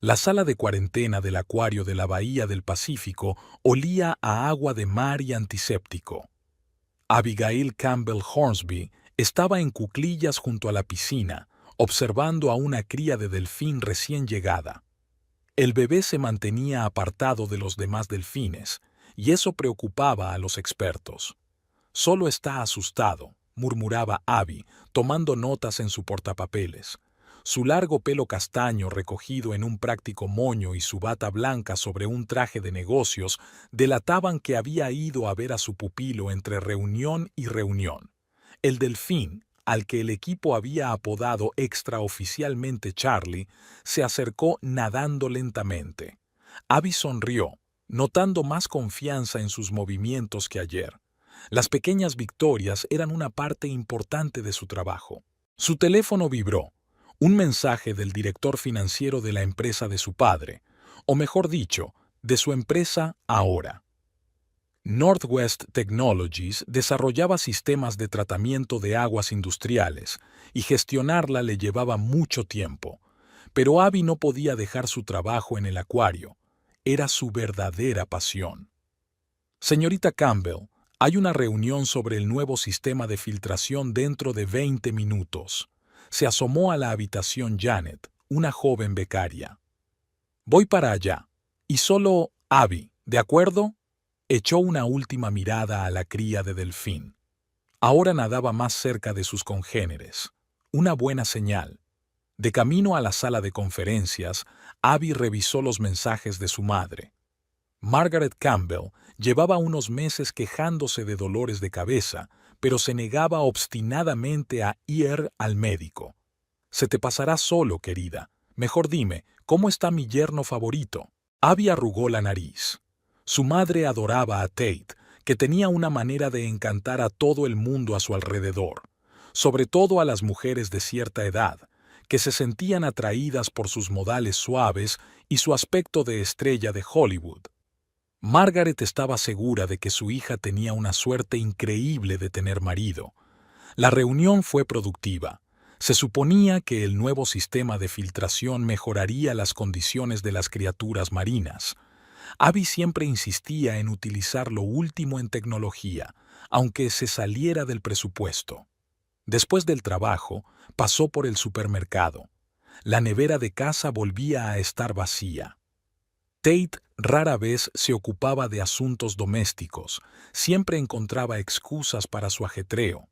La sala de cuarentena del acuario de la Bahía del Pacífico olía a agua de mar y antiséptico. Abigail Campbell Hornsby estaba en cuclillas junto a la piscina, observando a una cría de delfín recién llegada. El bebé se mantenía apartado de los demás delfines, y eso preocupaba a los expertos. «Solo está asustado», murmuraba Abby, tomando notas en su portapapeles. Su largo pelo castaño recogido en un práctico moño y su bata blanca sobre un traje de negocios delataban que había ido a ver a su pupilo entre reunión y reunión. El delfín, al que el equipo había apodado extraoficialmente Charlie, se acercó nadando lentamente. Abby sonrió, notando más confianza en sus movimientos que ayer. Las pequeñas victorias eran una parte importante de su trabajo. Su teléfono vibró. Un mensaje del director financiero de la empresa de su padre, o mejor dicho, de su empresa ahora. Northwest Technologies desarrollaba sistemas de tratamiento de aguas industriales y gestionarla le llevaba mucho tiempo. Pero Abby no podía dejar su trabajo en el acuario. Era su verdadera pasión. Señorita Campbell, hay una reunión sobre el nuevo sistema de filtración dentro de 20 minutos. Se asomó a la habitación Janet, una joven becaria. Voy para allá. Y solo Abby, ¿de acuerdo? Echó una última mirada a la cría de delfín. Ahora nadaba más cerca de sus congéneres. Una buena señal. De camino a la sala de conferencias, Abby revisó los mensajes de su madre. Margaret Campbell llevaba unos meses quejándose de dolores de cabeza, pero se negaba obstinadamente a ir al médico. «Se te pasará solo, querida. Mejor dime, ¿cómo está mi yerno favorito?» Abby arrugó la nariz. Su madre adoraba a Tate, que tenía una manera de encantar a todo el mundo a su alrededor, sobre todo a las mujeres de cierta edad, que se sentían atraídas por sus modales suaves y su aspecto de estrella de Hollywood. Margaret estaba segura de que su hija tenía una suerte increíble de tener marido. La reunión fue productiva. Se suponía que el nuevo sistema de filtración mejoraría las condiciones de las criaturas marinas. Abby siempre insistía en utilizar lo último en tecnología, aunque se saliera del presupuesto. Después del trabajo, pasó por el supermercado. La nevera de casa volvía a estar vacía. Tate rara vez se ocupaba de asuntos domésticos, siempre encontraba excusas para su ajetreo.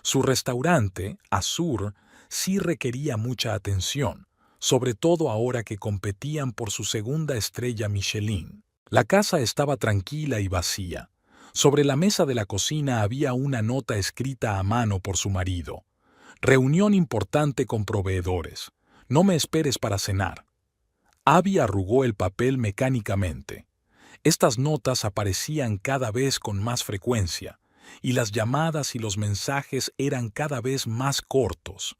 Su restaurante, Azur, sí requería mucha atención, sobre todo ahora que competían por su segunda estrella Michelin. La casa estaba tranquila y vacía. Sobre la mesa de la cocina había una nota escrita a mano por su marido. «Reunión importante con proveedores. No me esperes para cenar». Abby arrugó el papel mecánicamente. Estas notas aparecían cada vez con más frecuencia, y las llamadas y los mensajes eran cada vez más cortos.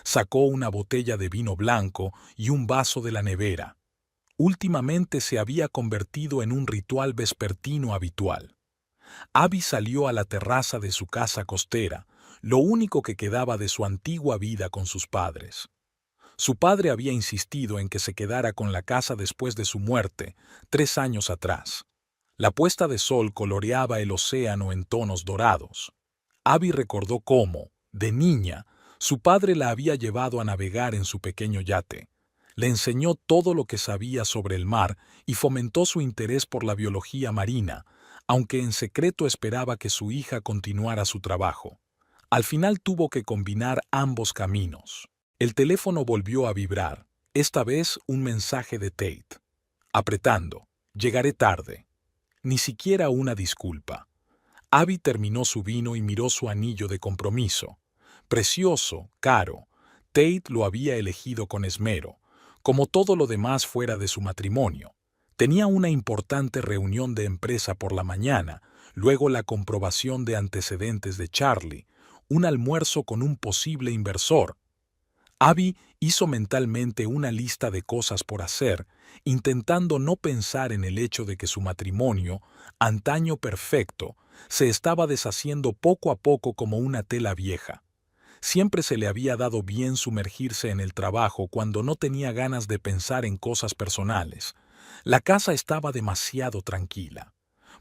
Sacó una botella de vino blanco y un vaso de la nevera. Últimamente se había convertido en un ritual vespertino habitual. Abby salió a la terraza de su casa costera, lo único que quedaba de su antigua vida con sus padres. Su padre había insistido en que se quedara con la casa después de su muerte, 3 años atrás. La puesta de sol coloreaba el océano en tonos dorados. Abby recordó cómo, de niña, su padre la había llevado a navegar en su pequeño yate. Le enseñó todo lo que sabía sobre el mar y fomentó su interés por la biología marina, aunque en secreto esperaba que su hija continuara su trabajo. Al final tuvo que combinar ambos caminos. El teléfono volvió a vibrar, esta vez un mensaje de Tate. Apretando, «Llegaré tarde». Ni siquiera una disculpa. Abby terminó su vino y miró su anillo de compromiso. Precioso, caro. Tate lo había elegido con esmero, como todo lo demás fuera de su matrimonio. Tenía una importante reunión de empresa por la mañana, luego la comprobación de antecedentes de Charlie, un almuerzo con un posible inversor. Abby hizo mentalmente una lista de cosas por hacer, intentando no pensar en el hecho de que su matrimonio, antaño perfecto, se estaba deshaciendo poco a poco como una tela vieja. Siempre se le había dado bien sumergirse en el trabajo cuando no tenía ganas de pensar en cosas personales. La casa estaba demasiado tranquila.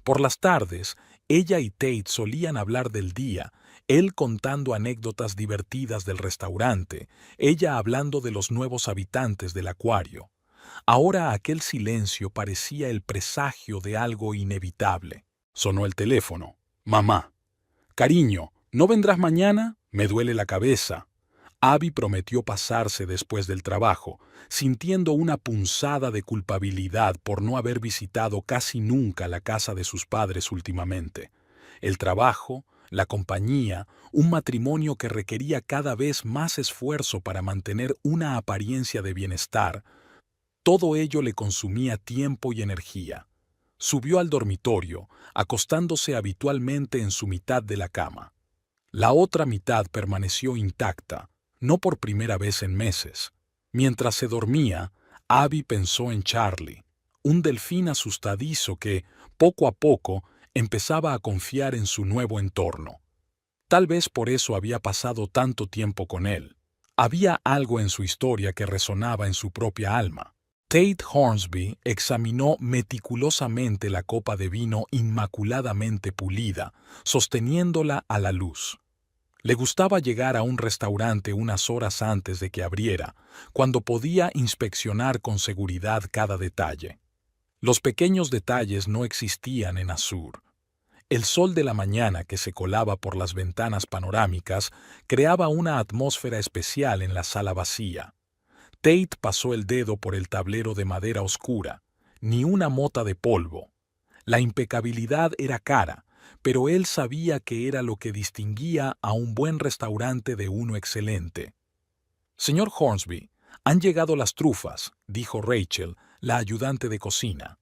Por las tardes, ella y Tate solían hablar del día, él contando anécdotas divertidas del restaurante, ella hablando de los nuevos habitantes del acuario. Ahora aquel silencio parecía el presagio de algo inevitable. Sonó el teléfono. Mamá. Cariño, ¿no vendrás mañana? Me duele la cabeza. Abby prometió pasarse después del trabajo, sintiendo una punzada de culpabilidad por no haber visitado casi nunca la casa de sus padres últimamente. El trabajo, la compañía, un matrimonio que requería cada vez más esfuerzo para mantener una apariencia de bienestar, todo ello le consumía tiempo y energía. Subió al dormitorio, acostándose habitualmente en su mitad de la cama. La otra mitad permaneció intacta, no por primera vez en meses. Mientras se dormía, Abby pensó en Charlie, un delfín asustadizo que, poco a poco, empezaba a confiar en su nuevo entorno. Tal vez por eso había pasado tanto tiempo con él. Había algo en su historia que resonaba en su propia alma. Tate Hornsby examinó meticulosamente la copa de vino inmaculadamente pulida, sosteniéndola a la luz. Le gustaba llegar a un restaurante unas horas antes de que abriera, cuando podía inspeccionar con seguridad cada detalle. Los pequeños detalles no existían en Azur. El sol de la mañana que se colaba por las ventanas panorámicas creaba una atmósfera especial en la sala vacía. Tate pasó el dedo por el tablero de madera oscura, ni una mota de polvo. La impecabilidad era cara, pero él sabía que era lo que distinguía a un buen restaurante de uno excelente. Señor Hornsby, han llegado las trufas, dijo Rachel, la ayudante de cocina.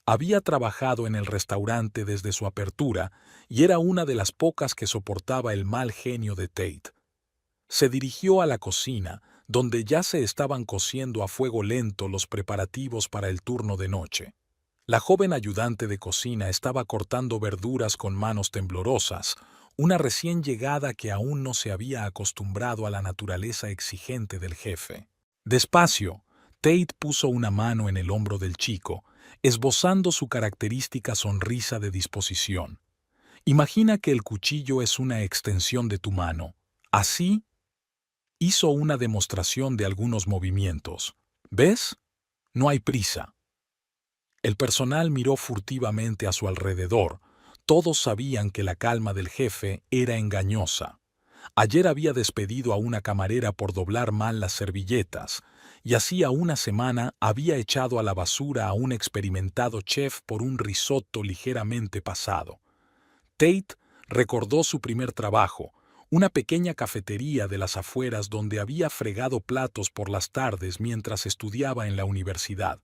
Había trabajado en el restaurante desde su apertura y era una de las pocas que soportaba el mal genio de Tate. Se dirigió a la cocina, donde ya se estaban cociendo a fuego lento los preparativos para el turno de noche. La joven ayudante de cocina estaba cortando verduras con manos temblorosas, una recién llegada que aún no se había acostumbrado a la naturaleza exigente del jefe. Despacio, Tate puso una mano en el hombro del chico, esbozando su característica sonrisa de disposición. Imagina que el cuchillo es una extensión de tu mano. Así, hizo una demostración de algunos movimientos. ¿Ves? No hay prisa. El personal miró furtivamente a su alrededor. Todos sabían que la calma del jefe era engañosa. Ayer había despedido a una camarera por doblar mal las servilletas, y hacía una semana había echado a la basura a un experimentado chef por un risotto ligeramente pasado. Tate recordó su primer trabajo, una pequeña cafetería de las afueras donde había fregado platos por las tardes mientras estudiaba en la universidad.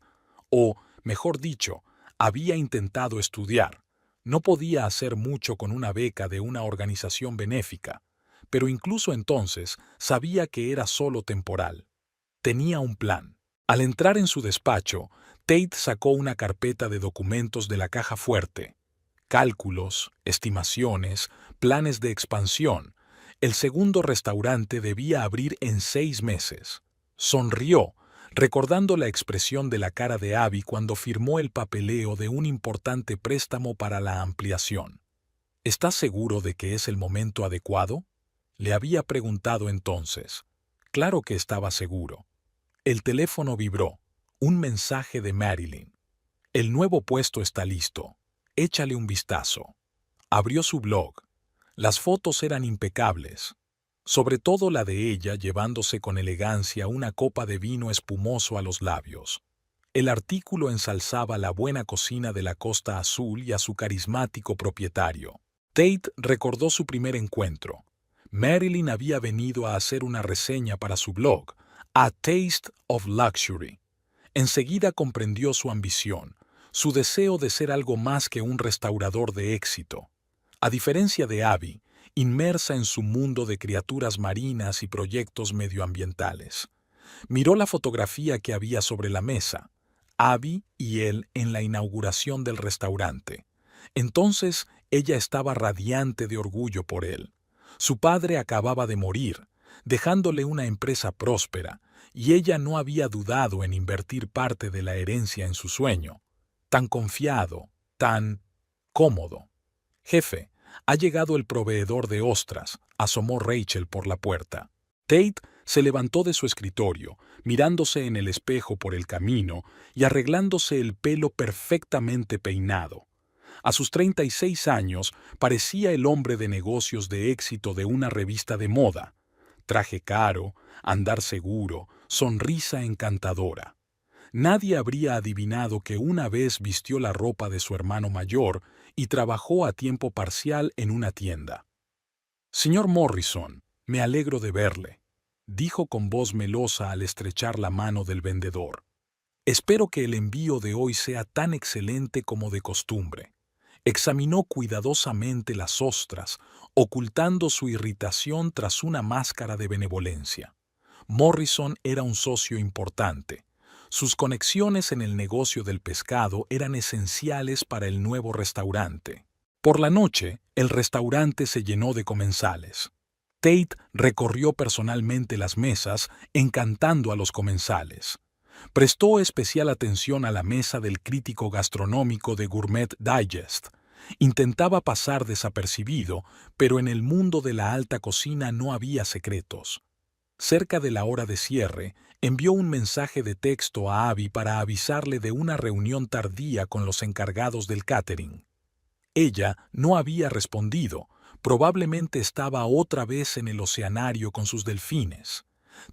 O, mejor dicho, había intentado estudiar. No podía hacer mucho con una beca de una organización benéfica, pero incluso entonces sabía que era solo temporal. Tenía un plan. Al entrar en su despacho, Tate sacó una carpeta de documentos de la caja fuerte. Cálculos, estimaciones, planes de expansión. El segundo restaurante debía abrir en 6 meses. Sonrió, recordando la expresión de la cara de Abby cuando firmó el papeleo de un importante préstamo para la ampliación. ¿Estás seguro de que es el momento adecuado?, le había preguntado entonces. Claro que estaba seguro. El teléfono vibró. Un mensaje de Marilyn. El nuevo puesto está listo. Échale un vistazo. Abrió su blog. Las fotos eran impecables, sobre todo la de ella llevándose con elegancia una copa de vino espumoso a los labios. El artículo ensalzaba la buena cocina de la Costa Azul y a su carismático propietario. Tate recordó su primer encuentro. Marilyn había venido a hacer una reseña para su blog, A Taste of Luxury. Enseguida comprendió su ambición, su deseo de ser algo más que un restaurador de éxito. A diferencia de Abby, inmersa en su mundo de criaturas marinas y proyectos medioambientales. Miró la fotografía que había sobre la mesa, Abby y él en la inauguración del restaurante. Entonces ella estaba radiante de orgullo por él. Su padre acababa de morir, dejándole una empresa próspera, y ella no había dudado en invertir parte de la herencia en su sueño. Tan confiado, tan cómodo. Jefe, ha llegado el proveedor de ostras, asomó Rachel por la puerta. Tate se levantó de su escritorio, mirándose en el espejo por el camino y arreglándose el pelo perfectamente peinado. A sus 36 años parecía el hombre de negocios de éxito de una revista de moda. Traje caro, andar seguro, sonrisa encantadora. Nadie habría adivinado que una vez vistió la ropa de su hermano mayor y trabajó a tiempo parcial en una tienda. Señor Morrison, me alegro de verle, dijo con voz melosa al estrechar la mano del vendedor. Espero que el envío de hoy sea tan excelente como de costumbre. Examinó cuidadosamente las ostras, ocultando su irritación tras una máscara de benevolencia. Morrison era un socio importante. Sus conexiones en el negocio del pescado eran esenciales para el nuevo restaurante. Por la noche, el restaurante se llenó de comensales. Tate recorrió personalmente las mesas, encantando a los comensales. Prestó especial atención a la mesa del crítico gastronómico de Gourmet Digest. Intentaba pasar desapercibido, pero en el mundo de la alta cocina no había secretos. Cerca de la hora de cierre, envió un mensaje de texto a Abby para avisarle de una reunión tardía con los encargados del catering. Ella no había respondido, probablemente estaba otra vez en el oceanario con sus delfines.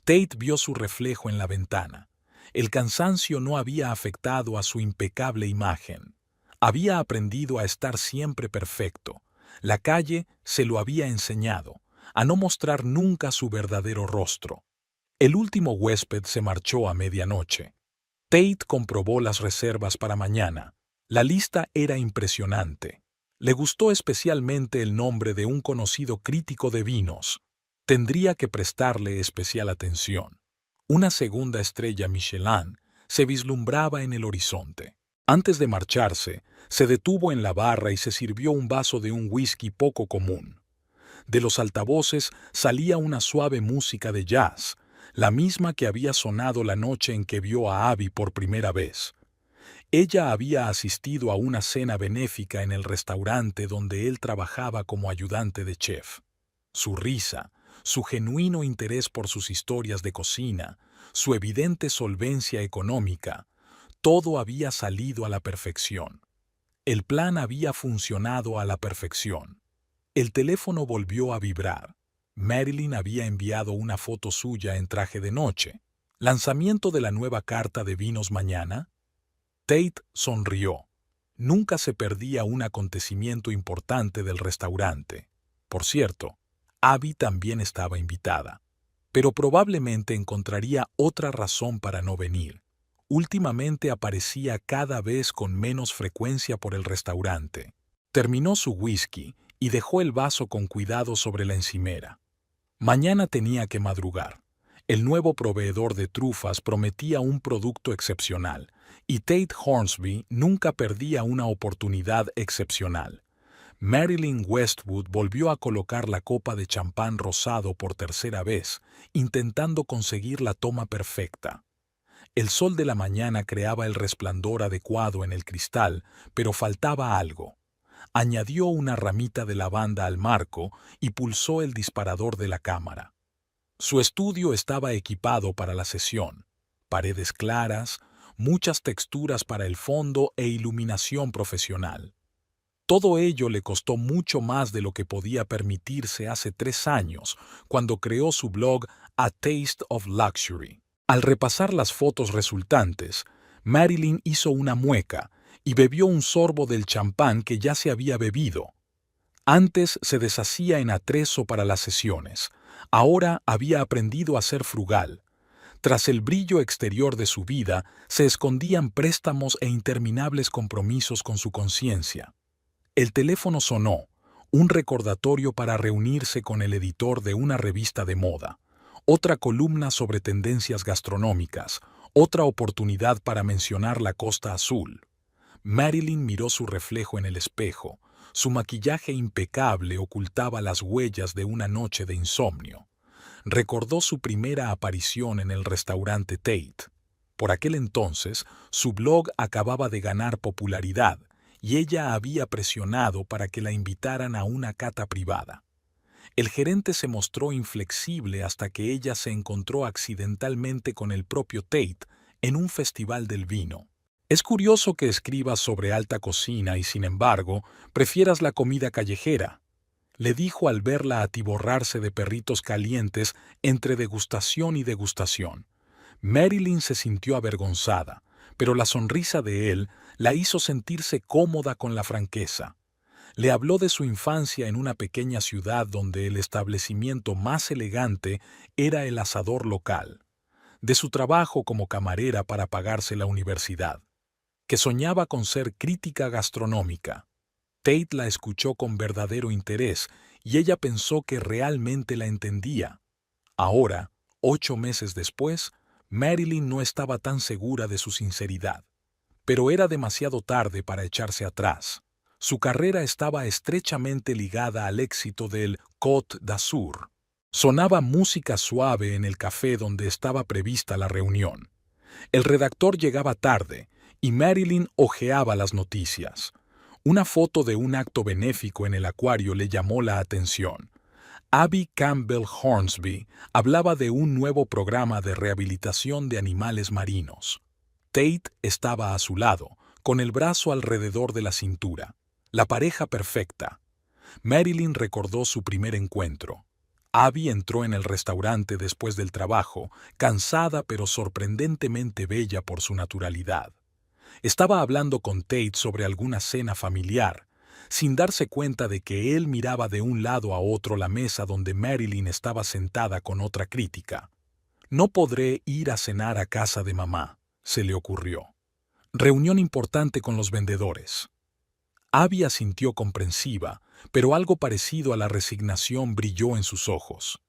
Tate vio su reflejo en la ventana. El cansancio no había afectado a su impecable imagen. Había aprendido a estar siempre perfecto. La calle se lo había enseñado, a no mostrar nunca su verdadero rostro. El último huésped se marchó a medianoche. Tate comprobó las reservas para mañana. La lista era impresionante. Le gustó especialmente el nombre de un conocido crítico de vinos. Tendría que prestarle especial atención. Una segunda estrella Michelin se vislumbraba en el horizonte. Antes de marcharse, se detuvo en la barra y se sirvió un vaso de un whisky poco común. De los altavoces salía una suave música de jazz, la misma que había sonado la noche en que vio a Abby por primera vez. Ella había asistido a una cena benéfica en el restaurante donde él trabajaba como ayudante de chef. Su risa, su genuino interés por sus historias de cocina, su evidente solvencia económica, todo había salido a la perfección. El plan había funcionado a la perfección. El teléfono volvió a vibrar. Marilyn había enviado una foto suya en traje de noche. ¿Lanzamiento de la nueva carta de vinos mañana? Tate sonrió. Nunca se perdía un acontecimiento importante del restaurante. Por cierto, Abby también estaba invitada. Pero probablemente encontraría otra razón para no venir. Últimamente aparecía cada vez con menos frecuencia por el restaurante. Terminó su whisky y dejó el vaso con cuidado sobre la encimera. Mañana tenía que madrugar. El nuevo proveedor de trufas prometía un producto excepcional, y Tate Hornsby nunca perdía una oportunidad excepcional. Marilyn Westwood volvió a colocar la copa de champán rosado por tercera vez, intentando conseguir la toma perfecta. El sol de la mañana creaba el resplandor adecuado en el cristal, pero faltaba algo. Añadió una ramita de lavanda al marco y pulsó el disparador de la cámara. Su estudio estaba equipado para la sesión. Paredes claras, muchas texturas para el fondo e iluminación profesional. Todo ello le costó mucho más de lo que podía permitirse hace 3 años, cuando creó su blog A Taste of Luxury. Al repasar las fotos resultantes, Marilyn hizo una mueca y bebió un sorbo del champán que ya se había bebido. Antes se deshacía en atrezo para las sesiones. Ahora había aprendido a ser frugal. Tras el brillo exterior de su vida, se escondían préstamos e interminables compromisos con su conciencia. El teléfono sonó, un recordatorio para reunirse con el editor de una revista de moda. Otra columna sobre tendencias gastronómicas, otra oportunidad para mencionar la Costa Azul. Marilyn miró su reflejo en el espejo. Su maquillaje impecable ocultaba las huellas de una noche de insomnio. recordó su primera aparición en el restaurante Tate. Por aquel entonces, su blog acababa de ganar popularidad y ella había presionado para que la invitaran a una cata privada. El gerente se mostró inflexible hasta que ella se encontró accidentalmente con el propio Tate en un festival del vino. Es curioso que escribas sobre alta cocina y, sin embargo, prefieras la comida callejera, le dijo al verla atiborrarse de perritos calientes entre degustación y degustación. Marilyn se sintió avergonzada, pero la sonrisa de él la hizo sentirse cómoda con la franqueza. Le habló de su infancia en una pequeña ciudad donde el establecimiento más elegante era el asador local, de su trabajo como camarera para pagarse la universidad, que soñaba con ser crítica gastronómica. Tate la escuchó con verdadero interés y ella pensó que realmente la entendía. Ahora, 8 meses después, Marilyn no estaba tan segura de su sinceridad. Pero era demasiado tarde para echarse atrás. Su carrera estaba estrechamente ligada al éxito del Côte d'Azur. Sonaba música suave en el café donde estaba prevista la reunión. El redactor llegaba tarde y Marilyn hojeaba las noticias. Una foto de un acto benéfico en el acuario le llamó la atención. Abby Campbell Hornsby hablaba de un nuevo programa de rehabilitación de animales marinos. Tate estaba a su lado, con el brazo alrededor de la cintura. La pareja perfecta. Marilyn recordó su primer encuentro. Abby entró en el restaurante después del trabajo, cansada pero sorprendentemente bella por su naturalidad. Estaba hablando con Tate sobre alguna cena familiar, sin darse cuenta de que él miraba de un lado a otro la mesa donde Marilyn estaba sentada con otra crítica. No podré ir a cenar a casa de mamá, se le ocurrió. Reunión importante con los vendedores. Abby asintió comprensiva, pero algo parecido a la resignación brilló en sus ojos.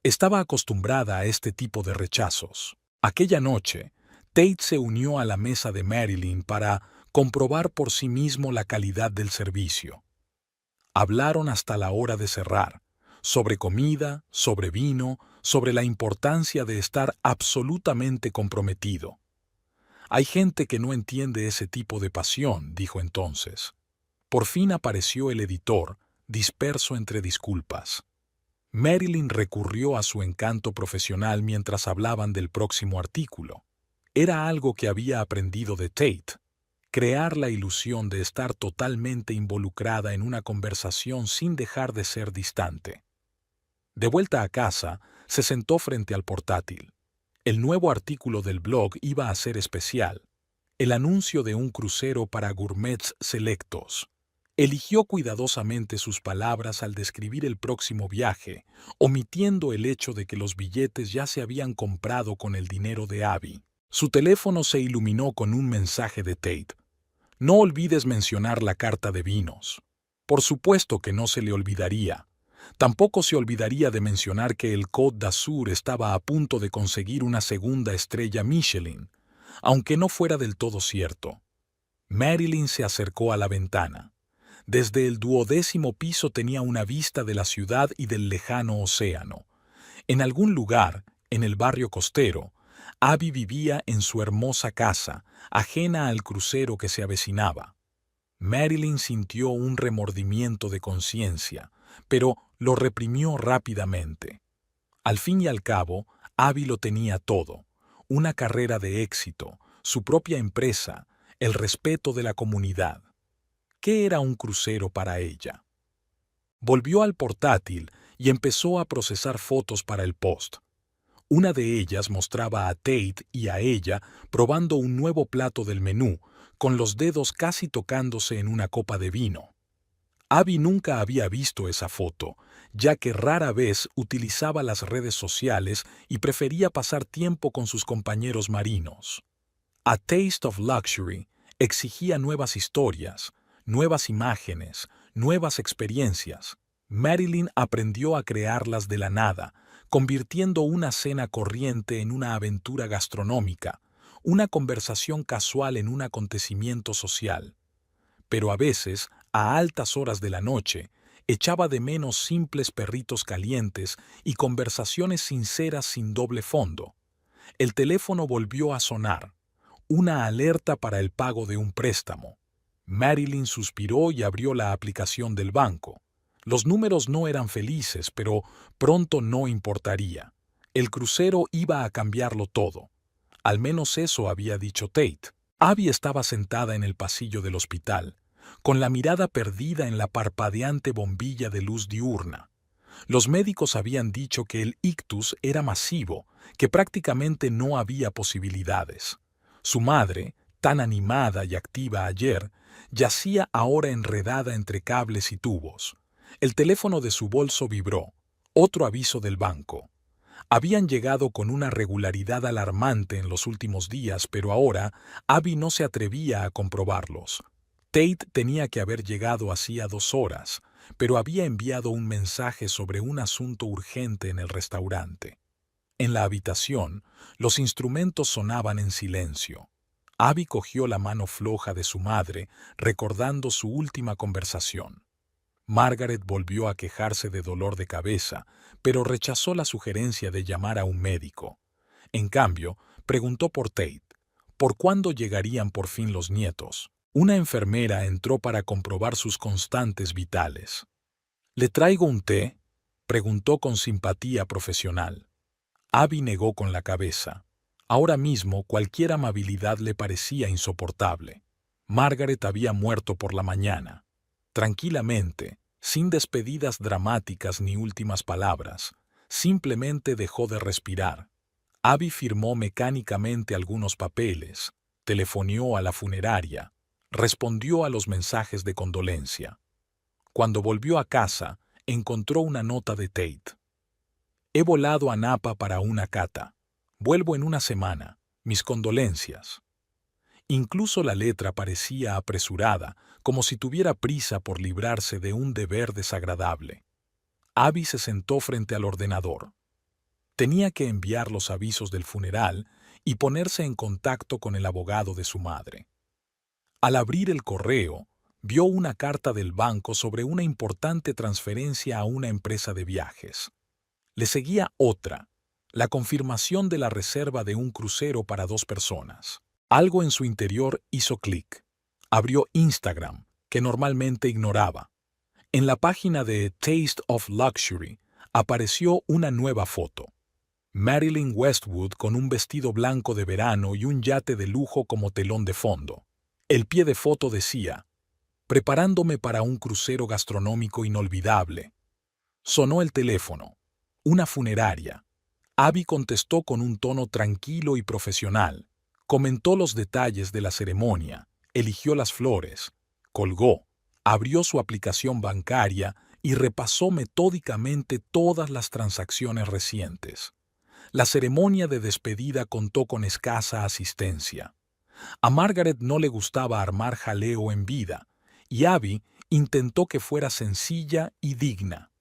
Estaba acostumbrada a este tipo de rechazos. Aquella noche, Tate se unió a la mesa de Marilyn para comprobar por sí mismo la calidad del servicio. Hablaron hasta la hora de cerrar, sobre comida, sobre vino, sobre la importancia de estar absolutamente comprometido. Hay gente que no entiende ese tipo de pasión, dijo entonces. Por fin apareció el editor, disperso entre disculpas. Marilyn recurrió a su encanto profesional mientras hablaban del próximo artículo. Era algo que había aprendido de Tate. Crear la ilusión de estar totalmente involucrada en una conversación sin dejar de ser distante. De vuelta a casa, se sentó frente al portátil. El nuevo artículo del blog iba a ser especial. El anuncio de un crucero para gourmets selectos. Eligió cuidadosamente sus palabras al describir el próximo viaje, omitiendo el hecho de que los billetes ya se habían comprado con el dinero de Abby. Su teléfono se iluminó con un mensaje de Tate. No olvides mencionar la carta de vinos. Por supuesto que no se le olvidaría. Tampoco se olvidaría de mencionar que el Côte d'Azur estaba a punto de conseguir una segunda estrella Michelin, aunque no fuera del todo cierto. Marilyn se acercó a la ventana. Desde el 12º piso tenía una vista de la ciudad y del lejano océano. En algún lugar, en el barrio costero, Abby vivía en su hermosa casa, ajena al crucero que se avecinaba. Marilyn sintió un remordimiento de conciencia, pero lo reprimió rápidamente. Al fin y al cabo, Abby lo tenía todo: una carrera de éxito, su propia empresa, el respeto de la comunidad. ¿Qué era un crucero para ella? Volvió al portátil y empezó a procesar fotos para el post. Una de ellas mostraba a Tate y a ella probando un nuevo plato del menú, con los dedos casi tocándose en una copa de vino. Abby nunca había visto esa foto, ya que rara vez utilizaba las redes sociales y prefería pasar tiempo con sus compañeros marinos. A Taste of Luxury exigía nuevas historias, nuevas imágenes, nuevas experiencias. Marilyn aprendió a crearlas de la nada, convirtiendo una cena corriente en una aventura gastronómica, una conversación casual en un acontecimiento social. Pero a veces, a altas horas de la noche, Echaba de menos simples perritos calientes y conversaciones sinceras sin doble fondo. El teléfono volvió a sonar. Una alerta para el pago de un préstamo. Marilyn suspiró y abrió la aplicación del banco. Los números no eran felices, pero pronto no importaría. El crucero iba a cambiarlo todo. Al menos eso había dicho Tate. Abby estaba sentada en el pasillo del hospital, con la mirada perdida en la parpadeante bombilla de luz diurna. Los médicos habían dicho que el ictus era masivo, que prácticamente no había posibilidades. Su madre, tan animada y activa ayer, yacía ahora enredada entre cables y tubos. El teléfono de su bolso vibró. Otro aviso del banco. Habían llegado con una regularidad alarmante en los últimos días, pero ahora Abby no se atrevía a comprobarlos. Tate tenía que haber llegado hacía 2 horas, pero había enviado un mensaje sobre un asunto urgente en el restaurante. En la habitación, los instrumentos sonaban en silencio. Abby cogió la mano floja de su madre, recordando su última conversación. Margaret volvió a quejarse de dolor de cabeza, pero rechazó la sugerencia de llamar a un médico. En cambio, preguntó por Tate. ¿Por cuándo llegarían por fin los nietos? Una enfermera entró para comprobar sus constantes vitales. ¿Le traigo un té?, preguntó con simpatía profesional. Abby negó con la cabeza. Ahora mismo cualquier amabilidad le parecía insoportable. Margaret había muerto por la mañana. Tranquilamente, sin despedidas dramáticas ni últimas palabras, simplemente dejó de respirar. Abby firmó mecánicamente algunos papeles, telefonió a la funeraria, respondió a los mensajes de condolencia. Cuando volvió a casa, encontró una nota de Tate. He volado a Napa para una cata. Vuelvo en una semana. Mis condolencias. Incluso la letra parecía apresurada, como si tuviera prisa por librarse de un deber desagradable. Abby se sentó frente al ordenador. Tenía que enviar los avisos del funeral y ponerse en contacto con el abogado de su madre. Al abrir el correo, vio una carta del banco sobre una importante transferencia a una empresa de viajes. Le seguía otra, la confirmación de la reserva de un crucero para 2 personas. Algo en su interior hizo clic. Abrió Instagram, que normalmente ignoraba. En la página de Taste of Luxury apareció una nueva foto. Marilyn Westwood con un vestido blanco de verano y un yate de lujo como telón de fondo. El pie de foto decía, preparándome para un crucero gastronómico inolvidable. Sonó el teléfono. Una funeraria. Abby contestó con un tono tranquilo y profesional. Comentó los detalles de la ceremonia, eligió las flores, colgó, abrió su aplicación bancaria y repasó metódicamente todas las transacciones recientes. La ceremonia de despedida contó con escasa asistencia. A Margaret no le gustaba armar jaleo en vida, y Abby intentó que fuera sencilla y digna.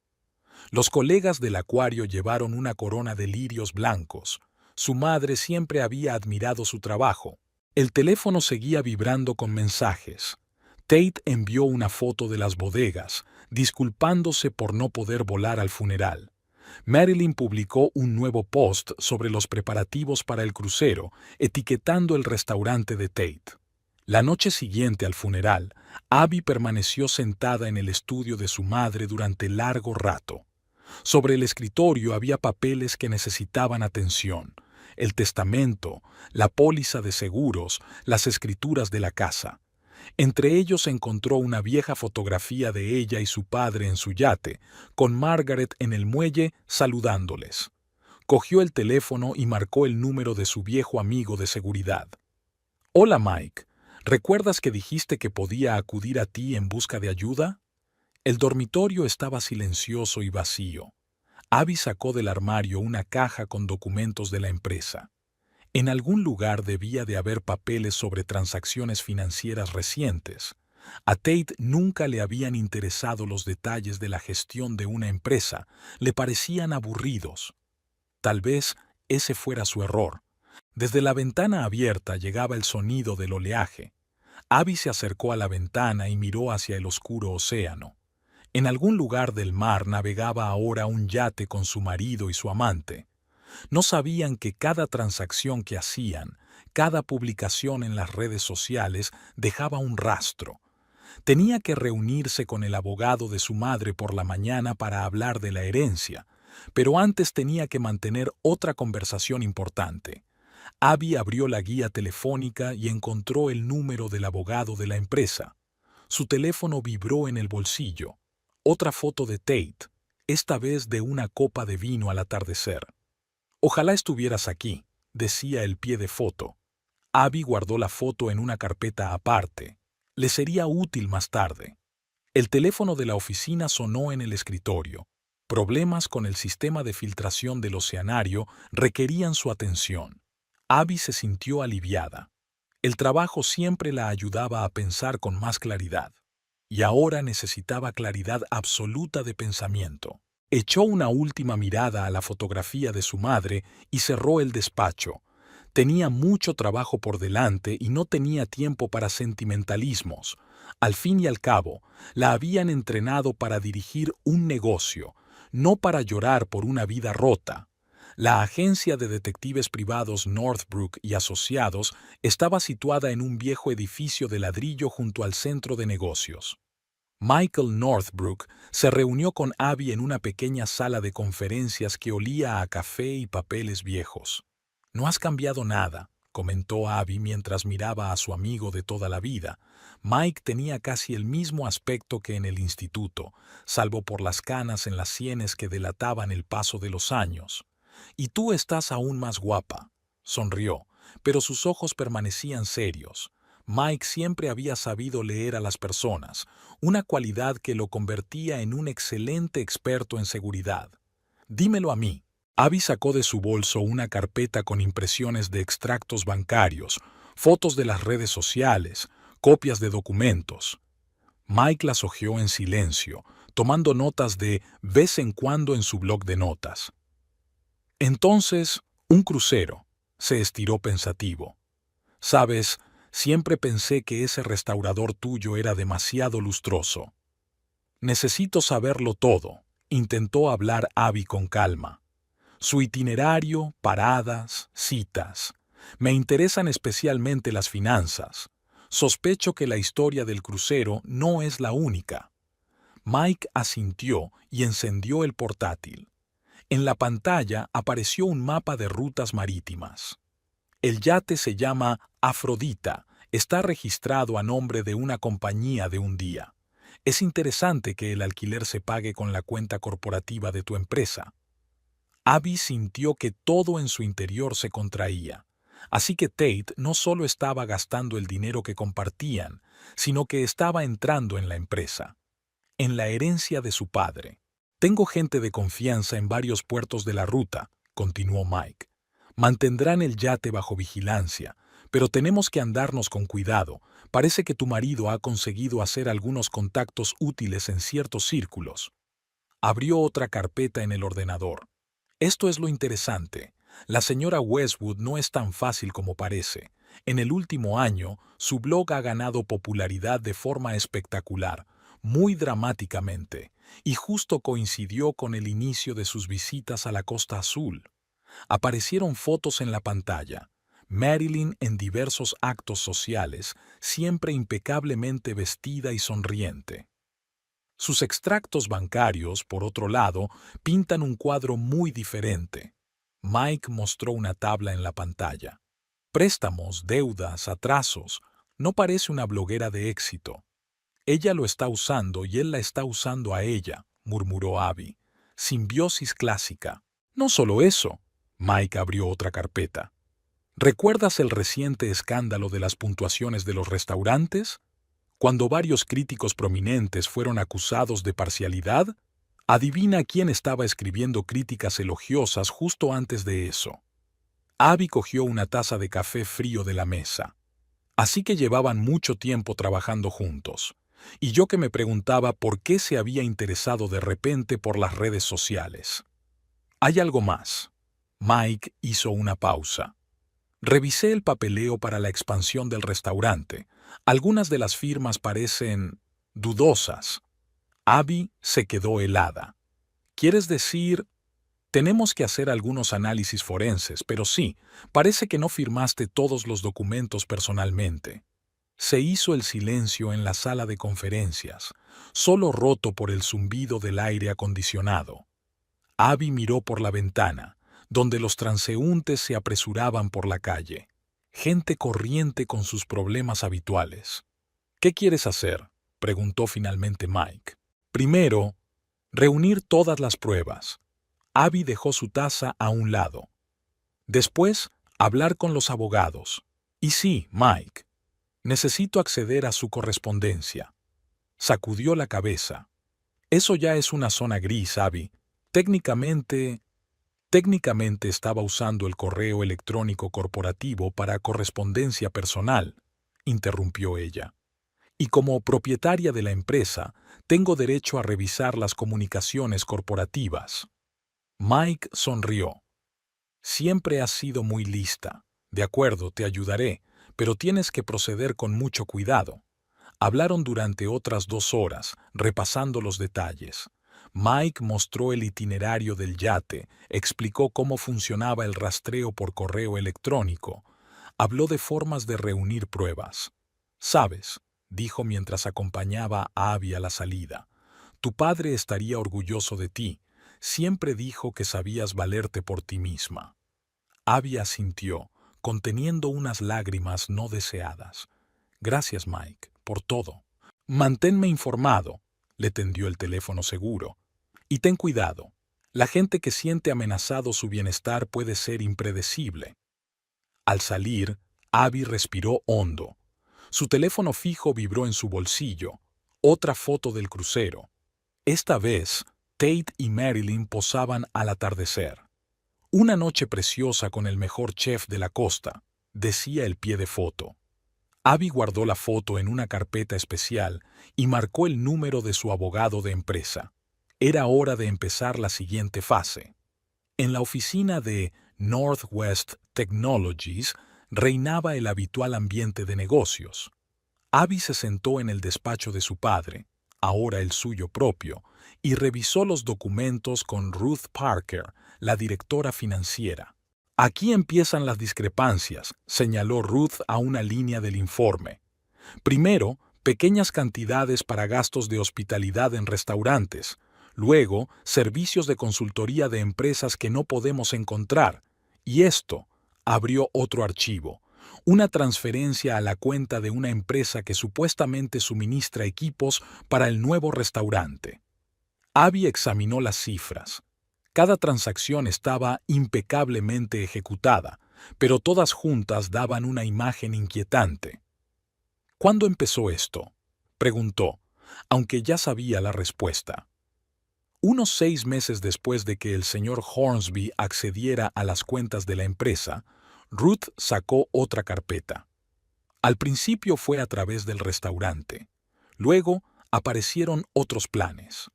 Los colegas del acuario llevaron una corona de lirios blancos. Su madre siempre había admirado su trabajo. El teléfono seguía vibrando con mensajes. Tate envió una foto de las bodegas, disculpándose por no poder volar al funeral. Marilyn publicó un nuevo post sobre los preparativos para el crucero, etiquetando el restaurante de Tate. La noche siguiente al funeral, Abby permaneció sentada en el estudio de su madre durante largo rato. Sobre el escritorio había papeles que necesitaban atención: el testamento, la póliza de seguros, las escrituras de la casa. Entre ellos encontró una vieja fotografía de ella y su padre en su yate, con Margaret en el muelle saludándoles. Cogió el teléfono y marcó el número de su viejo amigo de seguridad. «Hola, Mike. ¿Recuerdas que dijiste que podía acudir a ti en busca de ayuda?» El dormitorio estaba silencioso y vacío. Abby sacó del armario una caja con documentos de la empresa. En algún lugar debía de haber papeles sobre transacciones financieras recientes. A Tate nunca le habían interesado los detalles de la gestión de una empresa, le parecían aburridos. Tal vez ese fuera su error. Desde la ventana abierta llegaba el sonido del oleaje. Abby se acercó a la ventana y miró hacia el oscuro océano. En algún lugar del mar navegaba ahora un yate con su marido y su amante. No sabían que cada transacción que hacían, cada publicación en las redes sociales dejaba un rastro. Tenía que reunirse con el abogado de su madre por la mañana para hablar de la herencia, pero antes tenía que mantener otra conversación importante. Abby abrió la guía telefónica y encontró el número del abogado de la empresa. Su teléfono vibró en el bolsillo. Otra foto de Tate, esta vez de una copa de vino al atardecer. «Ojalá estuvieras aquí», decía el pie de foto. Abby guardó la foto en una carpeta aparte. Le sería útil más tarde. El teléfono de la oficina sonó en el escritorio. Problemas con el sistema de filtración del oceanario requerían su atención. Abby se sintió aliviada. El trabajo siempre la ayudaba a pensar con más claridad. Y ahora necesitaba claridad absoluta de pensamiento. Echó una última mirada a la fotografía de su madre y cerró el despacho. Tenía mucho trabajo por delante y no tenía tiempo para sentimentalismos. Al fin y al cabo, la habían entrenado para dirigir un negocio, no para llorar por una vida rota. La agencia de detectives privados Northbrook y Asociados estaba situada en un viejo edificio de ladrillo junto al centro de negocios. Michael Northbrook se reunió con Abby en una pequeña sala de conferencias que olía a café y papeles viejos. «No has cambiado nada», comentó Abby mientras miraba a su amigo de toda la vida. Mike tenía casi el mismo aspecto que en el instituto, salvo por las canas en las sienes que delataban el paso de los años. «Y tú estás aún más guapa», sonrió, pero sus ojos permanecían serios. Mike siempre había sabido leer a las personas, una cualidad que lo convertía en un excelente experto en seguridad. «Dímelo a mí». Abby sacó de su bolso una carpeta con impresiones de extractos bancarios, fotos de las redes sociales, copias de documentos. Mike las hojeó en silencio, tomando notas de vez en cuando en su bloc de notas. «Entonces, un crucero», se estiró pensativo. «Sabes, siempre pensé que ese restaurador tuyo era demasiado lustroso». «Necesito saberlo todo», intentó hablar Abby con calma. «Su itinerario, paradas, citas. Me interesan especialmente las finanzas. Sospecho que la historia del crucero no es la única». Mike asintió y encendió el portátil. En la pantalla apareció un mapa de rutas marítimas. «El yate se llama Afrodita. Está registrado a nombre de una compañía de un día. Es interesante que el alquiler se pague con la cuenta corporativa de tu empresa». Abby sintió que todo en su interior se contraía. Así que Tate no solo estaba gastando el dinero que compartían, sino que estaba entrando en la empresa, en la herencia de su padre. «Tengo gente de confianza en varios puertos de la ruta», continuó Mike. «Mantendrán el yate bajo vigilancia, pero tenemos que andarnos con cuidado. Parece que tu marido ha conseguido hacer algunos contactos útiles en ciertos círculos». Abrió otra carpeta en el ordenador. «Esto es lo interesante. La señora Westwood no es tan fácil como parece. En el último año, su blog ha ganado popularidad de forma espectacular, muy dramáticamente, y justo coincidió con el inicio de sus visitas a la Costa Azul. Aparecieron fotos en la pantalla. Marilyn en diversos actos sociales, siempre impecablemente vestida y sonriente. Sus extractos bancarios, por otro lado, pintan un cuadro muy diferente». Mike mostró una tabla en la pantalla. «Préstamos, deudas, atrasos. No parece una bloguera de éxito». «Ella lo está usando y él la está usando a ella», murmuró Abby. «Simbiosis clásica». «No solo eso». Mike abrió otra carpeta. «¿Recuerdas el reciente escándalo de las puntuaciones de los restaurantes? Cuando varios críticos prominentes fueron acusados de parcialidad, adivina quién estaba escribiendo críticas elogiosas justo antes de eso». Abby cogió una taza de café frío de la mesa. Así que llevaban mucho tiempo trabajando juntos. Y yo que me preguntaba por qué se había interesado de repente por las redes sociales. «Hay algo más». Mike hizo una pausa. «Revisé el papeleo para la expansión del restaurante. Algunas de las firmas parecen dudosas». Abby se quedó helada. ¿Quieres decir? Tenemos que hacer algunos análisis forenses, pero sí, parece que no firmaste todos los documentos personalmente. Se hizo el silencio en la sala de conferencias, solo roto por el zumbido del aire acondicionado. Abby miró por la ventana, donde los transeúntes se apresuraban por la calle. Gente corriente con sus problemas habituales. ¿Qué quieres hacer?, preguntó finalmente Mike. Primero, reunir todas las pruebas. Abby dejó su taza a un lado. Después, hablar con los abogados. Y sí, Mike, necesito acceder a su correspondencia. Sacudió la cabeza. Eso ya es una zona gris, Abby. Técnicamente estaba usando el correo electrónico corporativo para correspondencia personal, interrumpió ella. Y como propietaria de la empresa, tengo derecho a revisar las comunicaciones corporativas. Mike sonrió. Siempre has sido muy lista. De acuerdo, te ayudaré, pero tienes que proceder con mucho cuidado. Hablaron durante otras 2 horas, repasando los detalles. Mike mostró el itinerario del yate, explicó cómo funcionaba el rastreo por correo electrónico. Habló de formas de reunir pruebas. «Sabes», dijo mientras acompañaba a Abby a la salida, «tu padre estaría orgulloso de ti. Siempre dijo que sabías valerte por ti misma». Abby asintió, conteniendo unas lágrimas no deseadas. «Gracias, Mike, por todo. Manténme informado», le tendió el teléfono seguro. «Y ten cuidado. La gente que siente amenazado su bienestar puede ser impredecible». Al salir, Abby respiró hondo. Su teléfono fijo vibró en su bolsillo. Otra foto del crucero. Esta vez, Tate y Marilyn posaban al atardecer. «Una noche preciosa con el mejor chef de la costa», decía el pie de foto. Abby guardó la foto en una carpeta especial y marcó el número de su abogado de empresa. Era hora de empezar la siguiente fase. En la oficina de Northwest Technologies reinaba el habitual ambiente de negocios. Abby se sentó en el despacho de su padre, ahora el suyo propio, y revisó los documentos con Ruth Parker, la directora financiera. «Aquí empiezan las discrepancias», señaló Ruth a una línea del informe. «Primero, pequeñas cantidades para gastos de hospitalidad en restaurantes. Luego, servicios de consultoría de empresas que no podemos encontrar. Y esto», abrió otro archivo, «una transferencia a la cuenta de una empresa que supuestamente suministra equipos para el nuevo restaurante». Abby examinó las cifras. Cada transacción estaba impecablemente ejecutada, pero todas juntas daban una imagen inquietante. «¿Cuándo empezó esto?», preguntó, aunque ya sabía la respuesta. Unos 6 meses después de que el señor Hornsby accediera a las cuentas de la empresa, Ruth sacó otra carpeta. Al principio fue a través del restaurante. Luego aparecieron otros planes.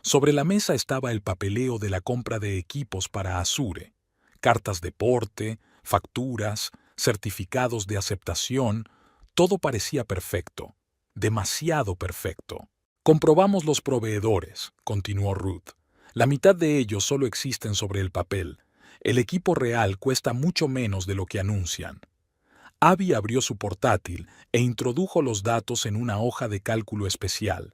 Sobre la mesa estaba el papeleo de la compra de equipos para Azure, cartas de porte, facturas, certificados de aceptación. Todo parecía perfecto, demasiado perfecto. «Comprobamos los proveedores», continuó Ruth. «La mitad de ellos solo existen sobre el papel. El equipo real cuesta mucho menos de lo que anuncian». Abby abrió su portátil e introdujo los datos en una hoja de cálculo especial.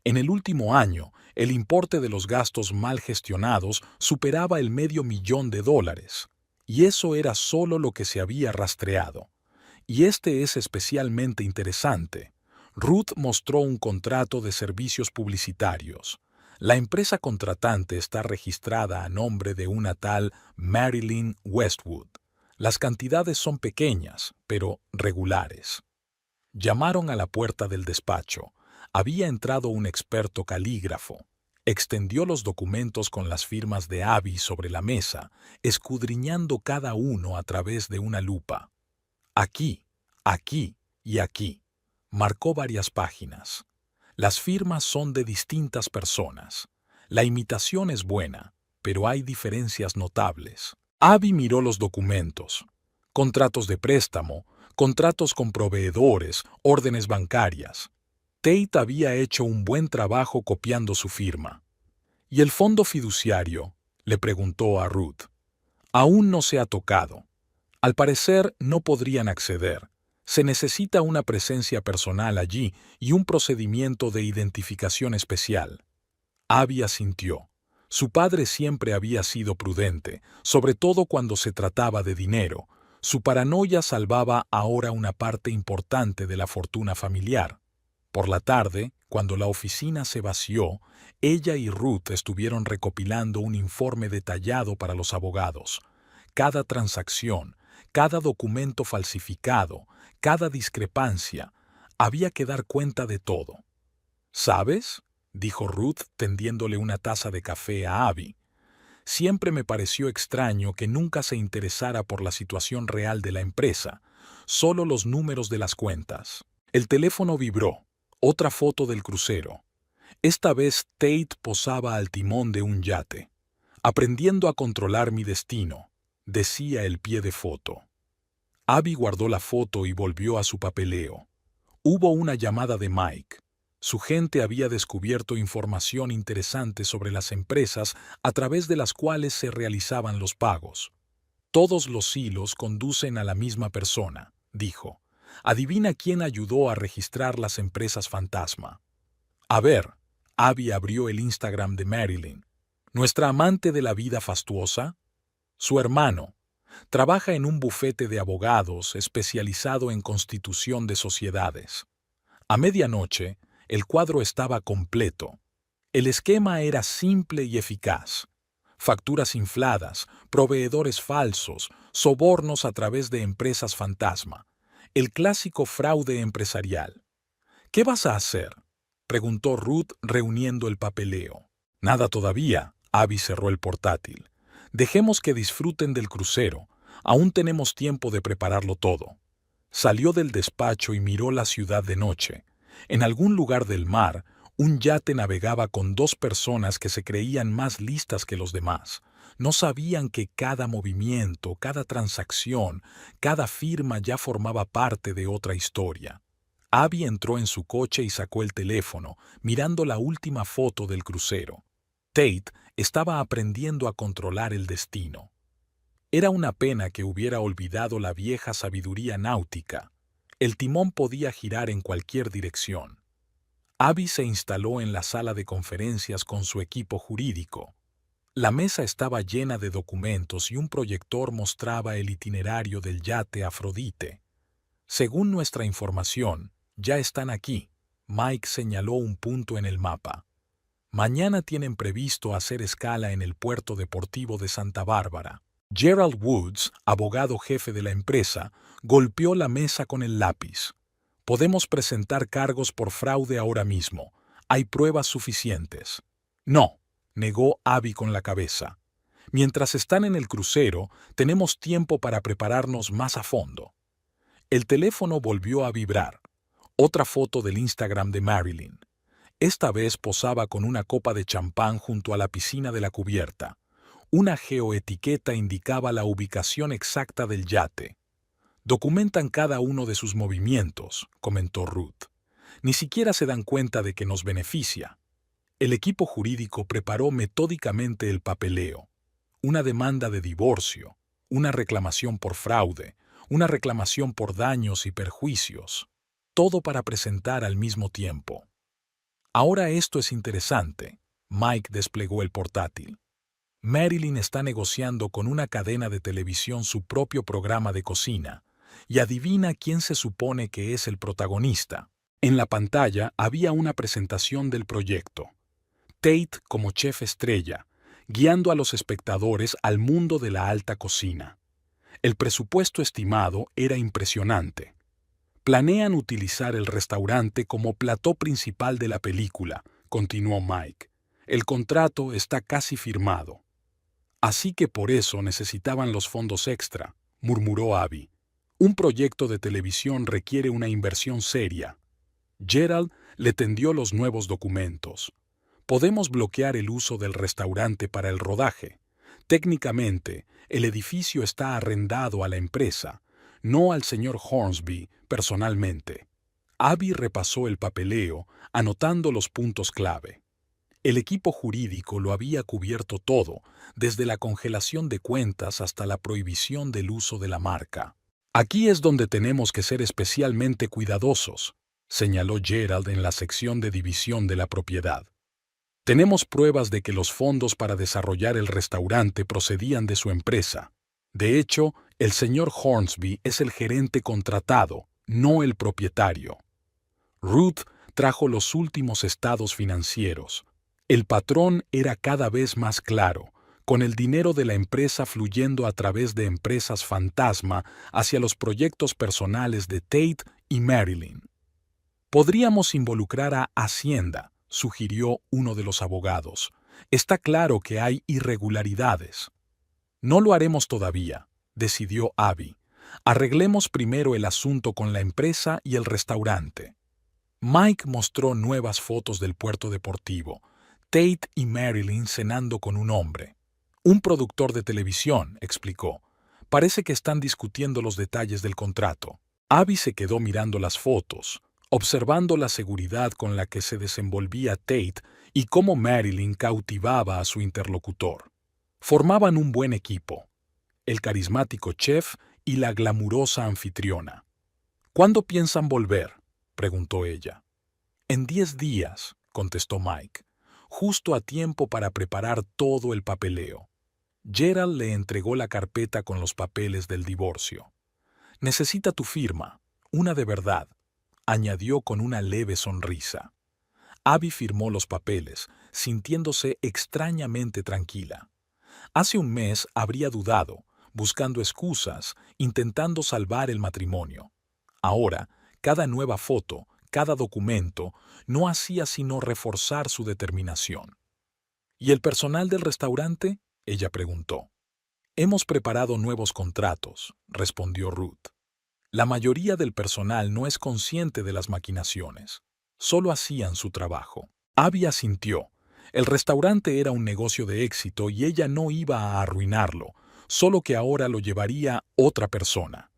En el último año, el importe de los gastos mal gestionados superaba el $500,000, y eso era solo lo que se había rastreado. Y este es especialmente interesante. Ruth mostró un contrato de servicios publicitarios. La empresa contratante está registrada a nombre de una tal Marilyn Westwood. Las cantidades son pequeñas, pero regulares. Llamaron a la puerta del despacho. Había entrado un experto calígrafo. Extendió los documentos con las firmas de Abby sobre la mesa, escudriñando cada uno a través de una lupa. «Aquí, aquí y aquí». Marcó varias páginas. Las firmas son de distintas personas. La imitación es buena, pero hay diferencias notables. Abby miró los documentos. Contratos de préstamo, contratos con proveedores, órdenes bancarias. Tate había hecho un buen trabajo copiando su firma. ¿Y el fondo fiduciario?, le preguntó a Ruth. Aún no se ha tocado. Al parecer no podrían acceder. Se necesita una presencia personal allí y un procedimiento de identificación especial. Abby asintió. Su padre siempre había sido prudente, sobre todo cuando se trataba de dinero. Su paranoia salvaba ahora una parte importante de la fortuna familiar. Por la tarde, cuando la oficina se vació, ella y Ruth estuvieron recopilando un informe detallado para los abogados. Cada transacción, cada documento falsificado, cada discrepancia, había que dar cuenta de todo. ¿Sabes?, dijo Ruth tendiéndole una taza de café a Abby. Siempre me pareció extraño que nunca se interesara por la situación real de la empresa, solo los números de las cuentas. El teléfono vibró. Otra foto del crucero. Esta vez Tate posaba al timón de un yate. Aprendiendo a controlar mi destino, decía el pie de foto. Abby guardó la foto y volvió a su papeleo. Hubo una llamada de Mike. Su gente había descubierto información interesante sobre las empresas a través de las cuales se realizaban los pagos. Todos los hilos conducen a la misma persona, dijo. Adivina quién ayudó a registrar las empresas fantasma. A ver, Abby abrió el Instagram de Marilyn. ¿Nuestra amante de la vida fastuosa? Su hermano. Trabaja en un bufete de abogados especializado en constitución de sociedades. A medianoche, el cuadro estaba completo. El esquema era simple y eficaz. Facturas infladas, proveedores falsos, sobornos a través de empresas fantasma. El clásico fraude empresarial. ¿Qué vas a hacer?, preguntó Ruth reuniendo el papeleo. Nada todavía, Abby cerró el portátil. Dejemos que disfruten del crucero. Aún tenemos tiempo de prepararlo todo. Salió del despacho y miró la ciudad de noche. En algún lugar del mar, un yate navegaba con dos personas que se creían más listas que los demás. No sabían que cada movimiento, cada transacción, cada firma ya formaba parte de otra historia. Abby entró en su coche y sacó el teléfono, mirando la última foto del crucero. Tate estaba aprendiendo a controlar el destino. Era una pena que hubiera olvidado la vieja sabiduría náutica. El timón podía girar en cualquier dirección. Abby se instaló en la sala de conferencias con su equipo jurídico. La mesa estaba llena de documentos y un proyector mostraba el itinerario del yate Afrodite. Según nuestra información, ya están aquí. Mike señaló un punto en el mapa. Mañana tienen previsto hacer escala en el puerto deportivo de Santa Bárbara. Gerald Woods, abogado jefe de la empresa, golpeó la mesa con el lápiz. Podemos presentar cargos por fraude ahora mismo. Hay pruebas suficientes. No, negó Abby con la cabeza. Mientras están en el crucero, tenemos tiempo para prepararnos más a fondo. El teléfono volvió a vibrar. Otra foto del Instagram de Marilyn. Esta vez posaba con una copa de champán junto a la piscina de la cubierta. Una geoetiqueta indicaba la ubicación exacta del yate. Documentan cada uno de sus movimientos, comentó Ruth. Ni siquiera se dan cuenta de que nos beneficia. El equipo jurídico preparó metódicamente el papeleo. Una demanda de divorcio, una reclamación por fraude, una reclamación por daños y perjuicios. Todo para presentar al mismo tiempo. Ahora esto es interesante. Mike desplegó el portátil. Marilyn está negociando con una cadena de televisión su propio programa de cocina. Y adivina quién se supone que es el protagonista. En la pantalla había una presentación del proyecto. Tate como chef estrella, guiando a los espectadores al mundo de la alta cocina. El presupuesto estimado era impresionante. Planean utilizar el restaurante como plató principal de la película, continuó Mike. El contrato está casi firmado. Así que por eso necesitaban los fondos extra, murmuró Abby. Un proyecto de televisión requiere una inversión seria. Gerald le tendió los nuevos documentos. Podemos bloquear el uso del restaurante para el rodaje. Técnicamente, el edificio está arrendado a la empresa, no al señor Hornsby personalmente. Abby repasó el papeleo, anotando los puntos clave. El equipo jurídico lo había cubierto todo, desde la congelación de cuentas hasta la prohibición del uso de la marca. Aquí es donde tenemos que ser especialmente cuidadosos, señaló Gerald en la sección de división de la propiedad. Tenemos pruebas de que los fondos para desarrollar el restaurante procedían de su empresa. De hecho, el señor Hornsby es el gerente contratado, no el propietario. Ruth trajo los últimos estados financieros. El patrón era cada vez más claro, con el dinero de la empresa fluyendo a través de empresas fantasma hacia los proyectos personales de Tate y Marilyn. Podríamos involucrar a Hacienda, sugirió uno de los abogados. Está claro que hay irregularidades. No lo haremos todavía, decidió Abby. Arreglemos primero el asunto con la empresa y el restaurante. Mike mostró nuevas fotos del puerto deportivo. Tate y Marilyn cenando con un hombre. Un productor de televisión, explicó. Parece que están discutiendo los detalles del contrato. Abby se quedó mirando las fotos, observando la seguridad con la que se desenvolvía Tate y cómo Marilyn cautivaba a su interlocutor. Formaban un buen equipo, el carismático chef y la glamurosa anfitriona. ¿Cuándo piensan volver?, preguntó ella. En 10 días, contestó Mike, justo a tiempo para preparar todo el papeleo. Gerald le entregó la carpeta con los papeles del divorcio. Necesita tu firma, una de verdad, añadió con una leve sonrisa. Abby firmó los papeles, sintiéndose extrañamente tranquila. Hace un mes habría dudado, buscando excusas, intentando salvar el matrimonio. Ahora, cada nueva foto, cada documento, no hacía sino reforzar su determinación. ¿Y el personal del restaurante?, ella preguntó. Hemos preparado nuevos contratos, respondió Ruth. La mayoría del personal no es consciente de las maquinaciones. Solo hacían su trabajo. Abby asintió. El restaurante era un negocio de éxito y ella no iba a arruinarlo, solo que ahora lo llevaría otra persona.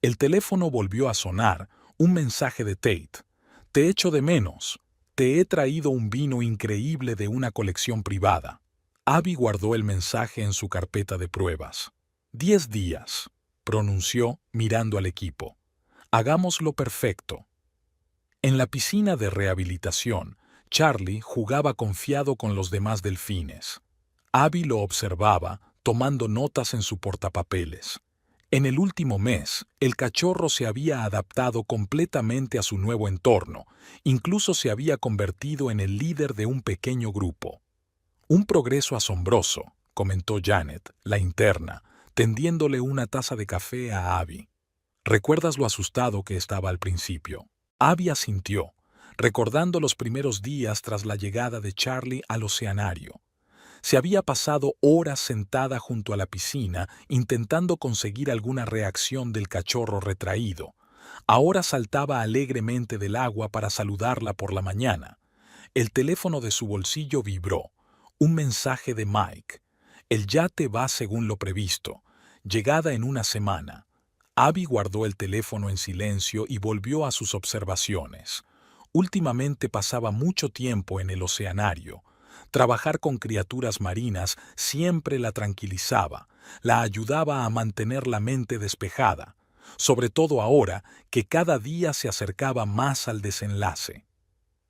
El teléfono volvió a sonar, un mensaje de Tate. Te echo de menos. Te he traído un vino increíble de una colección privada. Abby guardó el mensaje en su carpeta de pruebas. 10 días, pronunció mirando al equipo. Hagámoslo perfecto. En la piscina de rehabilitación, Charlie jugaba confiado con los demás delfines. Abby lo observaba, tomando notas en su portapapeles. En el último mes, el cachorro se había adaptado completamente a su nuevo entorno, incluso se había convertido en el líder de un pequeño grupo. Un progreso asombroso, comentó Janet, la interna, tendiéndole una taza de café a Abby. ¿Recuerdas lo asustado que estaba al principio? Abby asintió, recordando los primeros días tras la llegada de Charlie al oceanario. Se había pasado horas sentada junto a la piscina intentando conseguir alguna reacción del cachorro retraído. Ahora saltaba alegremente del agua para saludarla por la mañana. El teléfono de su bolsillo vibró. Un mensaje de Mike. El yate va según lo previsto. Llegada en una semana. Abby guardó el teléfono en silencio y volvió a sus observaciones. Últimamente pasaba mucho tiempo en el oceanario. Trabajar con criaturas marinas siempre la tranquilizaba, la ayudaba a mantener la mente despejada, sobre todo ahora que cada día se acercaba más al desenlace.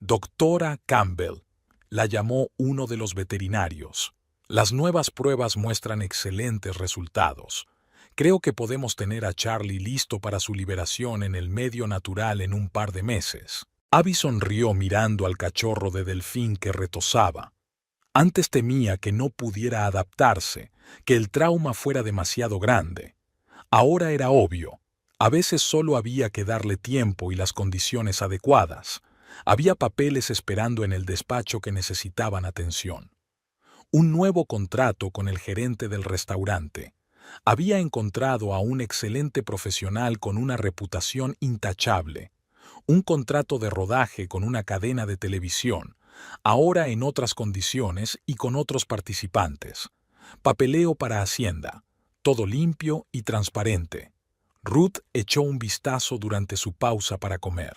Doctora Campbell, la llamó uno de los veterinarios. Las nuevas pruebas muestran excelentes resultados. Creo que podemos tener a Charlie listo para su liberación en el medio natural en un par de meses. Abby sonrió mirando al cachorro de delfín que retozaba. Antes temía que no pudiera adaptarse, que el trauma fuera demasiado grande. Ahora era obvio. A veces solo había que darle tiempo y las condiciones adecuadas. Había papeles esperando en el despacho que necesitaban atención. Un nuevo contrato con el gerente del restaurante. Había encontrado a un excelente profesional con una reputación intachable. Un contrato de rodaje con una cadena de televisión, ahora en otras condiciones y con otros participantes. Papeleo para Hacienda. Todo limpio y transparente. Ruth echó un vistazo durante su pausa para comer.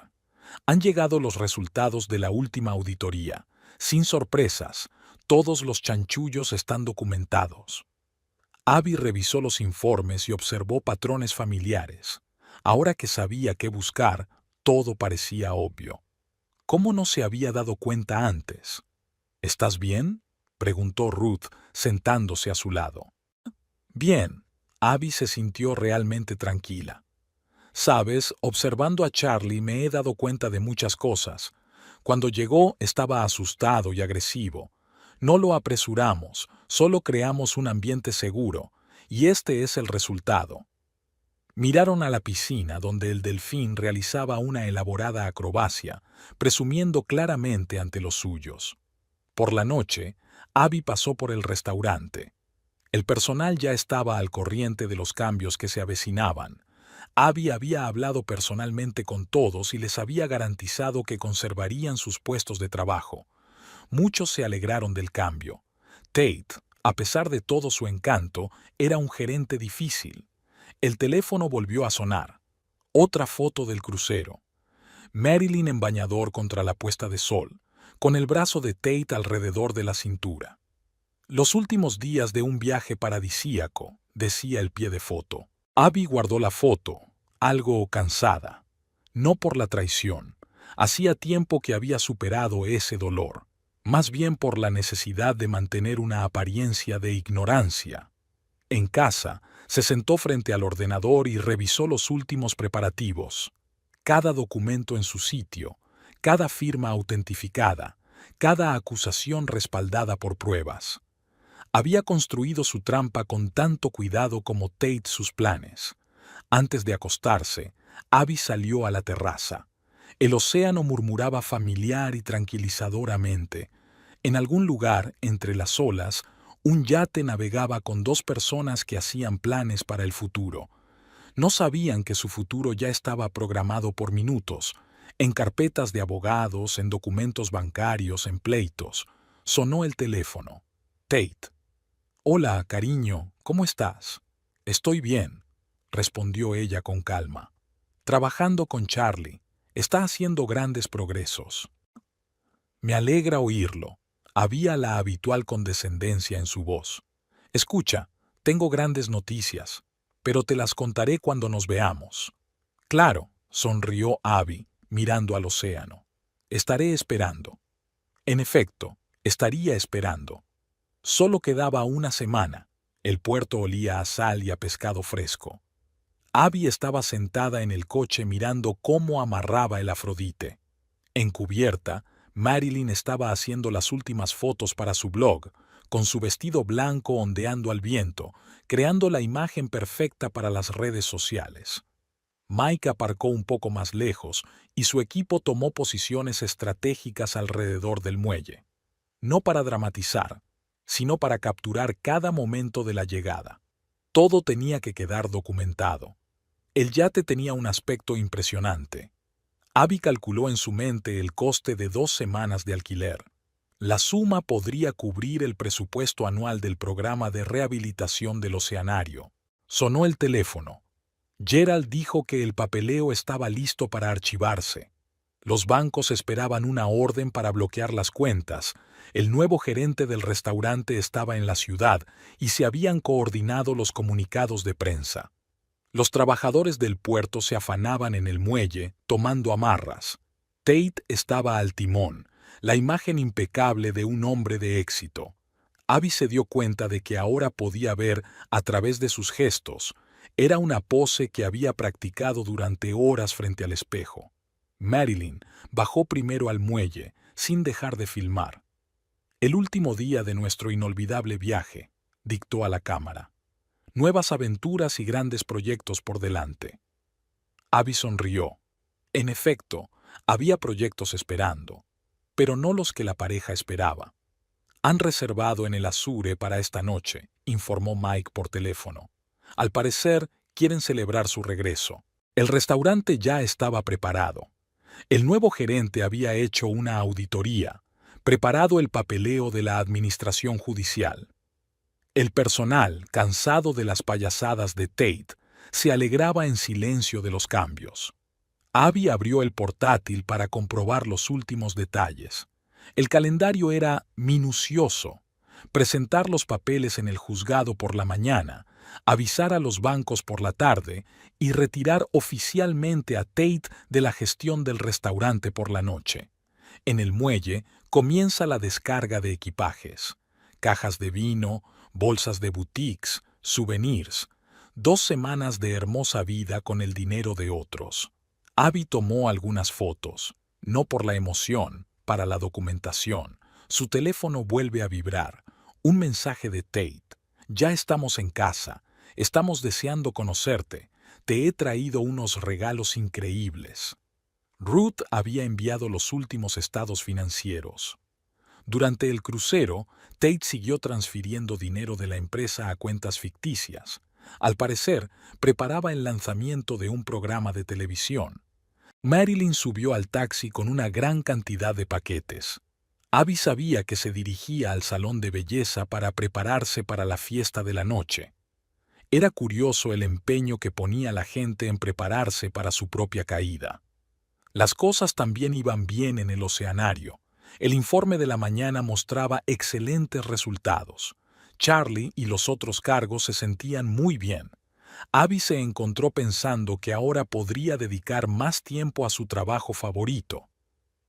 Han llegado los resultados de la última auditoría. Sin sorpresas, todos los chanchullos están documentados. Abby revisó los informes y observó patrones familiares. Ahora que sabía qué buscar, todo parecía obvio. ¿Cómo no se había dado cuenta antes? ¿Estás bien?, preguntó Ruth, sentándose a su lado. Bien. Abby se sintió realmente tranquila. Sabes, observando a Charlie me he dado cuenta de muchas cosas. Cuando llegó estaba asustado y agresivo. No lo apresuramos, solo creamos un ambiente seguro, y este es el resultado. Miraron a la piscina donde el delfín realizaba una elaborada acrobacia, presumiendo claramente ante los suyos. Por la noche, Abby pasó por el restaurante. El personal ya estaba al corriente de los cambios que se avecinaban. Abby había hablado personalmente con todos y les había garantizado que conservarían sus puestos de trabajo. Muchos se alegraron del cambio. Tate, a pesar de todo su encanto, era un gerente difícil. El teléfono volvió a sonar. Otra foto del crucero. Marilyn en bañador contra la puesta de sol, con el brazo de Tate alrededor de la cintura. Los últimos días de un viaje paradisíaco, decía el pie de foto. Abby guardó la foto, algo cansada. No por la traición. Hacía tiempo que había superado ese dolor. Más bien por la necesidad de mantener una apariencia de ignorancia. En casa, se sentó frente al ordenador y revisó los últimos preparativos. Cada documento en su sitio, cada firma autentificada, cada acusación respaldada por pruebas. Había construido su trampa con tanto cuidado como Tate sus planes. Antes de acostarse, Abby salió a la terraza. El océano murmuraba familiar y tranquilizadoramente. En algún lugar, entre las olas, un yate navegaba con dos personas que hacían planes para el futuro. No sabían que su futuro ya estaba programado por minutos, en carpetas de abogados, en documentos bancarios, en pleitos. Sonó el teléfono. Tate. «Hola, cariño, ¿cómo estás?» «Estoy bien», respondió ella con calma. «Trabajando con Charlie. Está haciendo grandes progresos». «Me alegra oírlo». Había la habitual condescendencia en su voz. «Escucha, tengo grandes noticias, pero te las contaré cuando nos veamos». «Claro», sonrió Abby, mirando al océano. «Estaré esperando». En efecto, estaría esperando. Solo quedaba una semana. El puerto olía a sal y a pescado fresco. Abby estaba sentada en el coche mirando cómo amarraba el Afrodite. Encubierta, Marilyn estaba haciendo las últimas fotos para su blog, con su vestido blanco ondeando al viento, creando la imagen perfecta para las redes sociales. Mike aparcó un poco más lejos y su equipo tomó posiciones estratégicas alrededor del muelle. No para dramatizar, sino para capturar cada momento de la llegada. Todo tenía que quedar documentado. El yate tenía un aspecto impresionante. Abby calculó en su mente el coste de 2 semanas de alquiler. La suma podría cubrir el presupuesto anual del programa de rehabilitación del oceanario. Sonó el teléfono. Gerald dijo que el papeleo estaba listo para archivarse. Los bancos esperaban una orden para bloquear las cuentas. El nuevo gerente del restaurante estaba en la ciudad y se habían coordinado los comunicados de prensa. Los trabajadores del puerto se afanaban en el muelle, tomando amarras. Tate estaba al timón, la imagen impecable de un hombre de éxito. Abby se dio cuenta de que ahora podía ver a través de sus gestos. Era una pose que había practicado durante horas frente al espejo. Marilyn bajó primero al muelle, sin dejar de filmar. «El último día de nuestro inolvidable viaje», dictó a la cámara. «Nuevas aventuras y grandes proyectos por delante». Abby sonrió. En efecto, había proyectos esperando, pero no los que la pareja esperaba. «Han reservado en el Azure para esta noche», informó Mike por teléfono. «Al parecer, quieren celebrar su regreso». El restaurante ya estaba preparado. El nuevo gerente había hecho una auditoría, preparado el papeleo de la administración judicial. El personal, cansado de las payasadas de Tate, se alegraba en silencio de los cambios. Abby abrió el portátil para comprobar los últimos detalles. El calendario era minucioso. Presentar los papeles en el juzgado por la mañana, avisar a los bancos por la tarde y retirar oficialmente a Tate de la gestión del restaurante por la noche. En el muelle comienza la descarga de equipajes. Cajas de vino, bolsas de boutiques, souvenirs. 2 semanas de hermosa vida con el dinero de otros. Abby tomó algunas fotos, no por la emoción, para la documentación. Su teléfono vuelve a vibrar. Un mensaje de Tate. Ya estamos en casa. Estamos deseando conocerte. Te he traído unos regalos increíbles. Ruth había enviado los últimos estados financieros. Durante el crucero, Tate siguió transfiriendo dinero de la empresa a cuentas ficticias. Al parecer, preparaba el lanzamiento de un programa de televisión. Marilyn subió al taxi con una gran cantidad de paquetes. Abby sabía que se dirigía al salón de belleza para prepararse para la fiesta de la noche. Era curioso el empeño que ponía la gente en prepararse para su propia caída. Las cosas también iban bien en el oceanario. El informe de la mañana mostraba excelentes resultados. Charlie y los otros cargos se sentían muy bien. Abby se encontró pensando que ahora podría dedicar más tiempo a su trabajo favorito.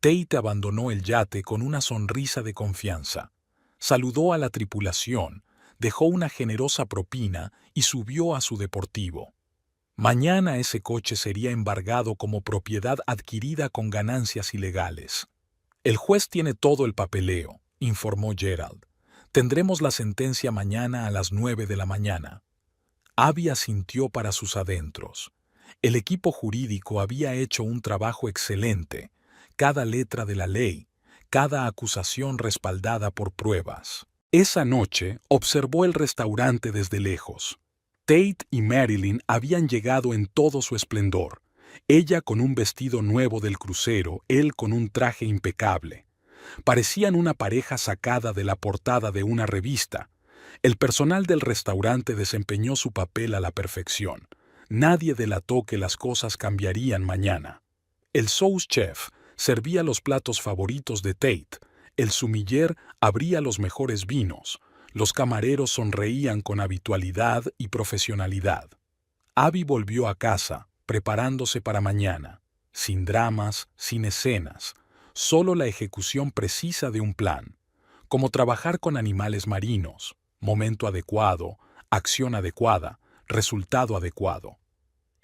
Tate abandonó el yate con una sonrisa de confianza. Saludó a la tripulación, dejó una generosa propina y subió a su deportivo. Mañana ese coche sería embargado como propiedad adquirida con ganancias ilegales. El juez tiene todo el papeleo, informó Gerald. Tendremos la sentencia mañana a las 9 de la mañana. Abby asintió para sus adentros. El equipo jurídico había hecho un trabajo excelente. Cada letra de la ley, cada acusación respaldada por pruebas. Esa noche observó el restaurante desde lejos. Tate y Marilyn habían llegado en todo su esplendor. Ella con un vestido nuevo del crucero, él con un traje impecable. Parecían una pareja sacada de la portada de una revista. El personal del restaurante desempeñó su papel a la perfección. Nadie delató que las cosas cambiarían mañana. El sous chef servía los platos favoritos de Tate. El sommelier abría los mejores vinos. Los camareros sonreían con habitualidad y profesionalidad. Abby volvió a casa, preparándose para mañana. Sin dramas, sin escenas. Solo la ejecución precisa de un plan. Como trabajar con animales marinos. Momento adecuado, acción adecuada, resultado adecuado.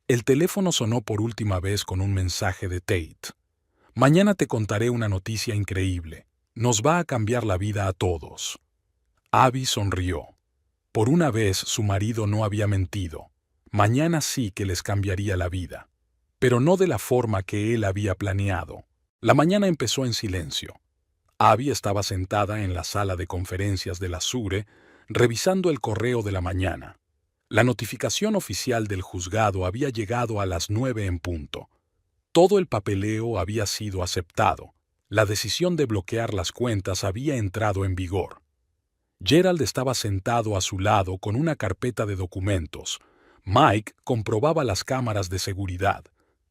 El teléfono sonó por última vez con un mensaje de Tate. Mañana te contaré una noticia increíble. Nos va a cambiar la vida a todos. Abby sonrió. Por una vez su marido no había mentido. Mañana sí que les cambiaría la vida. Pero no de la forma que él había planeado. La mañana empezó en silencio. Abby estaba sentada en la sala de conferencias de la SURE, revisando el correo de la mañana. La notificación oficial del juzgado había llegado a las 9 en punto. Todo el papeleo había sido aceptado. La decisión de bloquear las cuentas había entrado en vigor. Gerald estaba sentado a su lado con una carpeta de documentos. Mike comprobaba las cámaras de seguridad.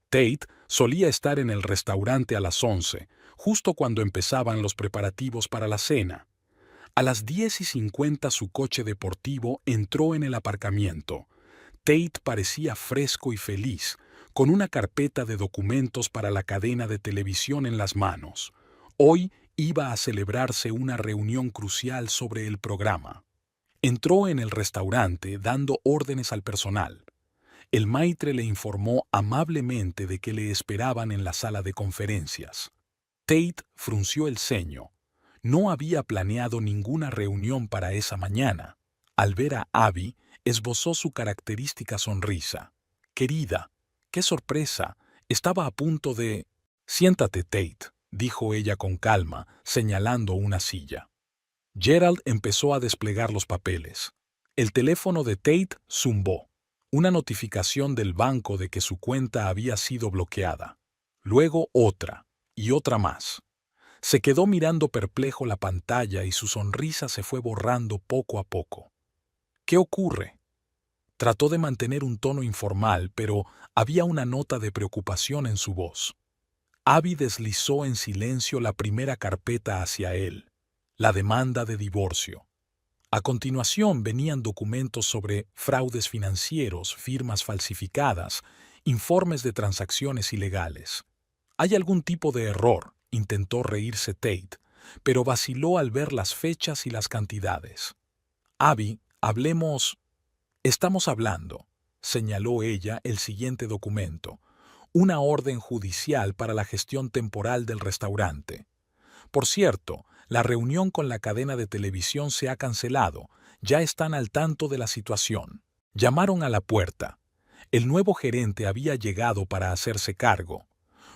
Tate solía estar en el restaurante a las 11, justo cuando empezaban los preparativos para la cena. A las 10:50 su coche deportivo entró en el aparcamiento. Tate parecía fresco y feliz, con una carpeta de documentos para la cadena de televisión en las manos. Hoy iba a celebrarse una reunión crucial sobre el programa. Entró en el restaurante dando órdenes al personal. El maitre le informó amablemente de que le esperaban en la sala de conferencias. Tate frunció el ceño. No había planeado ninguna reunión para esa mañana. Al ver a Abby, esbozó su característica sonrisa. «Querida, qué sorpresa. Estaba a punto de...» «Siéntate, Tate», dijo ella con calma, señalando una silla. Gerald empezó a desplegar los papeles. El teléfono de Tate zumbó. Una notificación del banco de que su cuenta había sido bloqueada. Luego otra, y otra más. Se quedó mirando perplejo la pantalla y su sonrisa se fue borrando poco a poco. «¿Qué ocurre?» Trató de mantener un tono informal, pero había una nota de preocupación en su voz. Abby deslizó en silencio la primera carpeta hacia él, la demanda de divorcio. A continuación venían documentos sobre fraudes financieros, firmas falsificadas, informes de transacciones ilegales. ¿Hay algún tipo de error?, intentó reírse Tate, pero vaciló al ver las fechas y las cantidades. Abby, hablemos. Estamos hablando, señaló ella el siguiente documento, una orden judicial para la gestión temporal del restaurante. Por cierto, la reunión con la cadena de televisión se ha cancelado, ya están al tanto de la situación. Llamaron a la puerta. El nuevo gerente había llegado para hacerse cargo.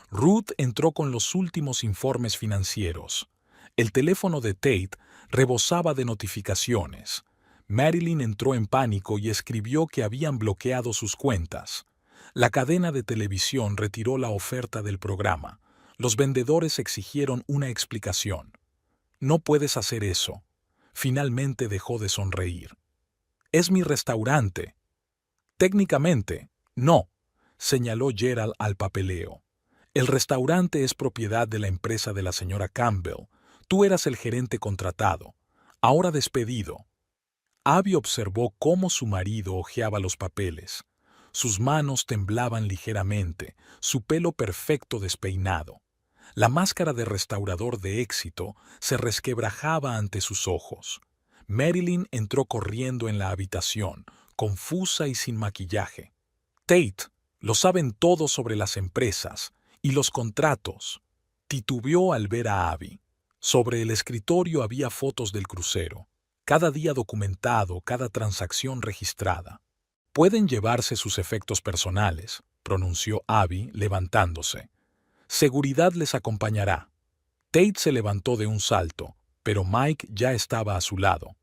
Ruth entró con los últimos informes financieros. El teléfono de Tate rebosaba de notificaciones. Marilyn entró en pánico y escribió que habían bloqueado sus cuentas. La cadena de televisión retiró la oferta del programa. Los vendedores exigieron una explicación. «No puedes hacer eso». Finalmente dejó de sonreír. «Es mi restaurante». «Técnicamente, no», señaló Gerald al papeleo. «El restaurante es propiedad de la empresa de la señora Campbell. Tú eras el gerente contratado. Ahora despedido». Abby observó cómo su marido hojeaba los papeles. Sus manos temblaban ligeramente, su pelo perfecto despeinado. La máscara de restaurador de éxito se resquebrajaba ante sus ojos. Marilyn entró corriendo en la habitación, confusa y sin maquillaje. «Tate, lo saben todo sobre las empresas y los contratos». Titubeó al ver a Abby. Sobre el escritorio había fotos del crucero. Cada día documentado, cada transacción registrada. «Pueden llevarse sus efectos personales», pronunció Abby, levantándose. «Seguridad les acompañará». Tate se levantó de un salto, pero Mike ya estaba a su lado.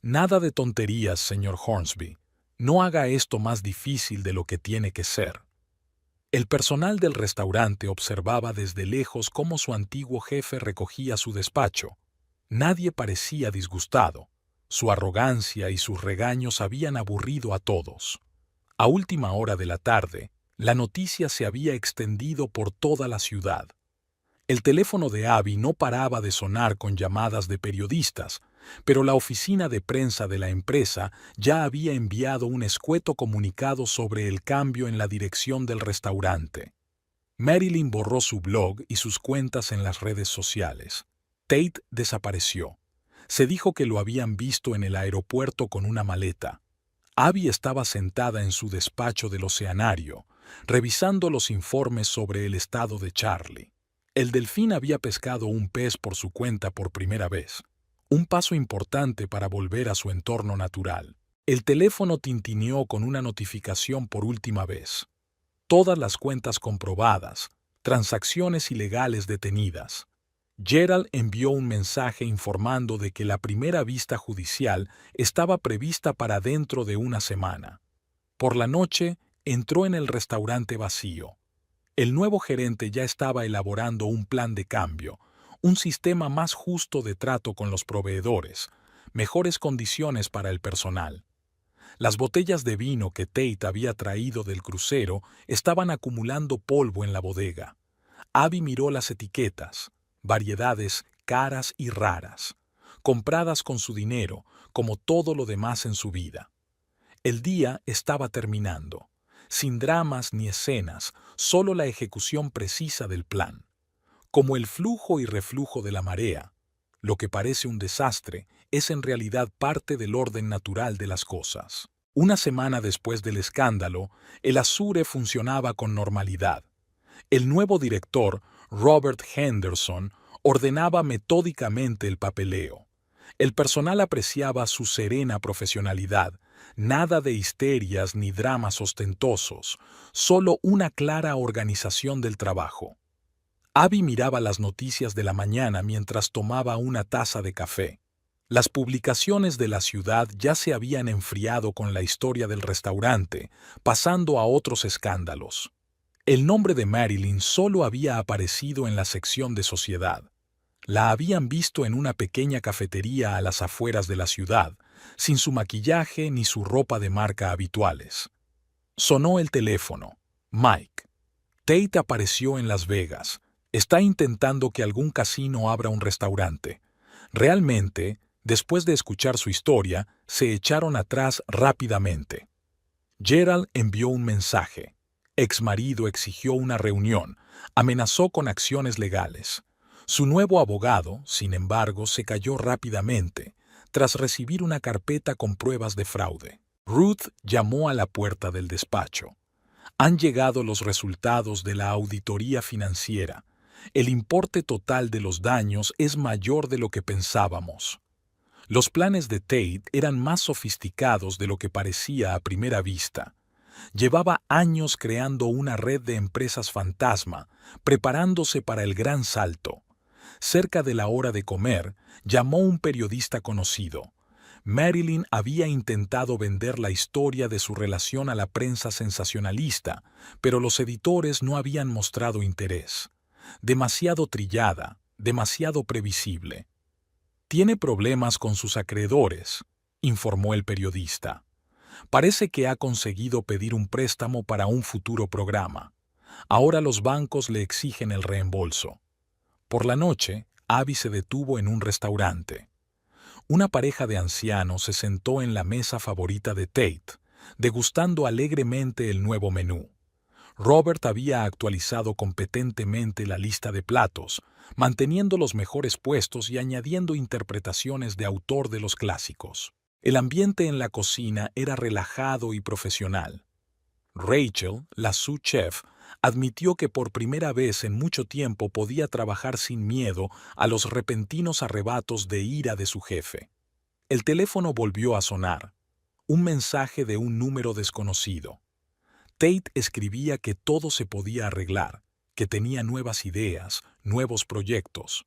«Nada de tonterías, señor Hornsby. No haga esto más difícil de lo que tiene que ser». El personal del restaurante observaba desde lejos cómo su antiguo jefe recogía su despacho. Nadie parecía disgustado. Su arrogancia y sus regaños habían aburrido a todos. A última hora de la tarde, la noticia se había extendido por toda la ciudad. El teléfono de Abby no paraba de sonar con llamadas de periodistas, pero la oficina de prensa de la empresa ya había enviado un escueto comunicado sobre el cambio en la dirección del restaurante. Marilyn borró su blog y sus cuentas en las redes sociales. Tate desapareció. Se dijo que lo habían visto en el aeropuerto con una maleta. Abby estaba sentada en su despacho del Oceanario, revisando los informes sobre el estado de Charlie. El delfín había pescado un pez por su cuenta por primera vez. Un paso importante para volver a su entorno natural. El teléfono tintineó con una notificación por última vez. Todas las cuentas comprobadas, transacciones ilegales detenidas. Gerald envió un mensaje informando de que la primera vista judicial estaba prevista para dentro de una semana. Por la noche, entró en el restaurante vacío. El nuevo gerente ya estaba elaborando un plan de cambio, un sistema más justo de trato con los proveedores, mejores condiciones para el personal. Las botellas de vino que Tate había traído del crucero estaban acumulando polvo en la bodega. Abby miró las etiquetas. Variedades caras y raras, compradas con su dinero, como todo lo demás en su vida. El día estaba terminando, sin dramas ni escenas, solo la ejecución precisa del plan. Como el flujo y reflujo de la marea, lo que parece un desastre es en realidad parte del orden natural de las cosas. Una semana después del escándalo, el Azure funcionaba con normalidad. El nuevo director, Robert Henderson, ordenaba metódicamente el papeleo. El personal apreciaba su serena profesionalidad, nada de histerias ni dramas ostentosos, solo una clara organización del trabajo. Abby miraba las noticias de la mañana mientras tomaba una taza de café. Las publicaciones de la ciudad ya se habían enfriado con la historia del restaurante, pasando a otros escándalos. El nombre de Marilyn solo había aparecido en la sección de sociedad. La habían visto en una pequeña cafetería a las afueras de la ciudad, sin su maquillaje ni su ropa de marca habituales. Sonó el teléfono. Mike. Tate apareció en Las Vegas. Está intentando que algún casino abra un restaurante. Realmente, después de escuchar su historia, se echaron atrás rápidamente. Gerald envió un mensaje. Exmarido exigió una reunión, amenazó con acciones legales. Su nuevo abogado, sin embargo, se cayó rápidamente, tras recibir una carpeta con pruebas de fraude. Ruth llamó a la puerta del despacho. Han llegado los resultados de la auditoría financiera. El importe total de los daños es mayor de lo que pensábamos. Los planes de Tate eran más sofisticados de lo que parecía a primera vista. Llevaba años creando una red de empresas fantasma, preparándose para el gran salto. Cerca de la hora de comer, llamó un periodista conocido. Marilyn había intentado vender la historia de su relación a la prensa sensacionalista, pero los editores no habían mostrado interés. Demasiado trillada, demasiado previsible. Tiene problemas con sus acreedores, informó el periodista. Parece que ha conseguido pedir un préstamo para un futuro programa. Ahora los bancos le exigen el reembolso. Por la noche, Abby se detuvo en un restaurante. Una pareja de ancianos se sentó en la mesa favorita de Tate, degustando alegremente el nuevo menú. Robert había actualizado competentemente la lista de platos, manteniendo los mejores puestos y añadiendo interpretaciones de autor de los clásicos. El ambiente en la cocina era relajado y profesional. Rachel, la sous chef, admitió que por primera vez en mucho tiempo podía trabajar sin miedo a los repentinos arrebatos de ira de su jefe. El teléfono volvió a sonar. Un mensaje de un número desconocido. Tate escribía que todo se podía arreglar, que tenía nuevas ideas, nuevos proyectos.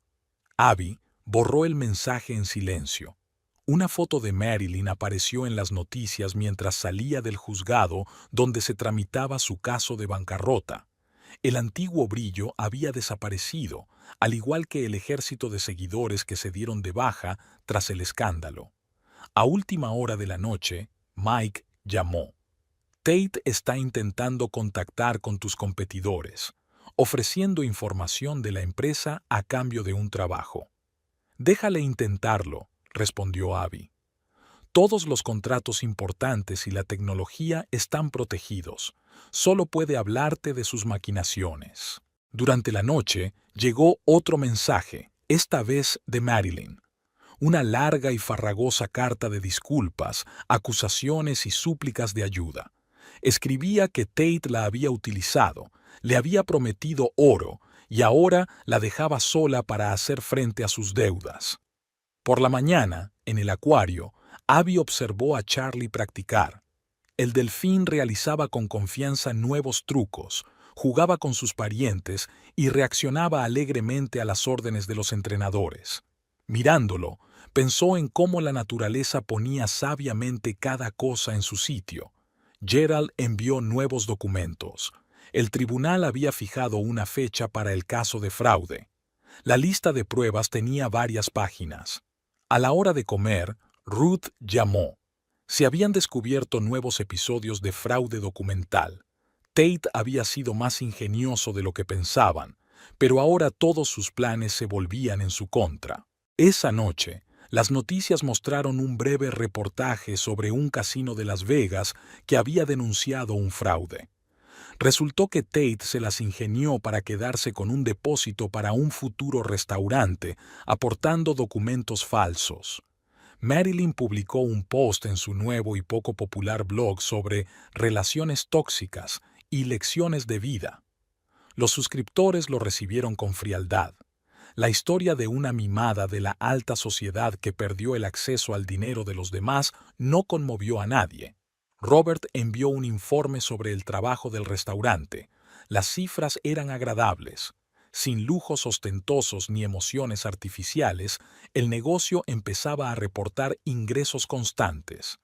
Abby borró el mensaje en silencio. Una foto de Marilyn apareció en las noticias mientras salía del juzgado donde se tramitaba su caso de bancarrota. El antiguo brillo había desaparecido, al igual que el ejército de seguidores que se dieron de baja tras el escándalo. A última hora de la noche, Mike llamó. Tate está intentando contactar con tus competidores, ofreciendo información de la empresa a cambio de un trabajo. Déjale intentarlo, respondió Abby. Todos los contratos importantes y la tecnología están protegidos. Solo puede hablarte de sus maquinaciones. Durante la noche llegó otro mensaje, esta vez de Marilyn. Una larga y farragosa carta de disculpas, acusaciones y súplicas de ayuda. Escribía que Tate la había utilizado, le había prometido oro y ahora la dejaba sola para hacer frente a sus deudas. Por la mañana, en el acuario, Abby observó a Charlie practicar. El delfín realizaba con confianza nuevos trucos, jugaba con sus parientes y reaccionaba alegremente a las órdenes de los entrenadores. Mirándolo, pensó en cómo la naturaleza ponía sabiamente cada cosa en su sitio. Gerald envió nuevos documentos. El tribunal había fijado una fecha para el caso de fraude. La lista de pruebas tenía varias páginas. A la hora de comer, Ruth llamó. Se habían descubierto nuevos episodios de fraude documental. Tate había sido más ingenioso de lo que pensaban, pero ahora todos sus planes se volvían en su contra. Esa noche, las noticias mostraron un breve reportaje sobre un casino de Las Vegas que había denunciado un fraude. Resultó que Tate se las ingenió para quedarse con un depósito para un futuro restaurante, aportando documentos falsos. Marilyn publicó un post en su nuevo y poco popular blog sobre relaciones tóxicas y lecciones de vida. Los suscriptores lo recibieron con frialdad. La historia de una mimada de la alta sociedad que perdió el acceso al dinero de los demás no conmovió a nadie. Robert envió un informe sobre el trabajo del restaurante. Las cifras eran agradables. Sin lujos ostentosos ni emociones artificiales, el negocio empezaba a reportar ingresos constantes.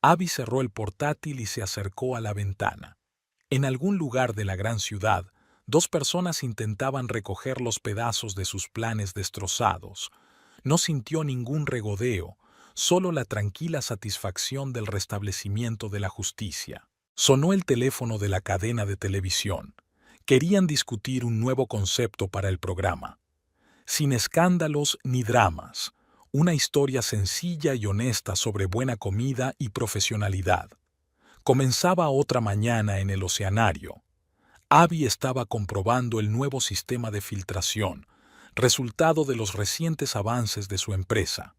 Abby cerró el portátil y se acercó a la ventana. En algún lugar de la gran ciudad, dos personas intentaban recoger los pedazos de sus planes destrozados. No sintió ningún regodeo, solo la tranquila satisfacción del restablecimiento de la justicia. Sonó el teléfono de la cadena de televisión. Querían discutir un nuevo concepto para el programa. Sin escándalos ni dramas, una historia sencilla y honesta sobre buena comida y profesionalidad. Comenzaba otra mañana en el oceanario. Abby estaba comprobando el nuevo sistema de filtración, resultado de los recientes avances de su empresa.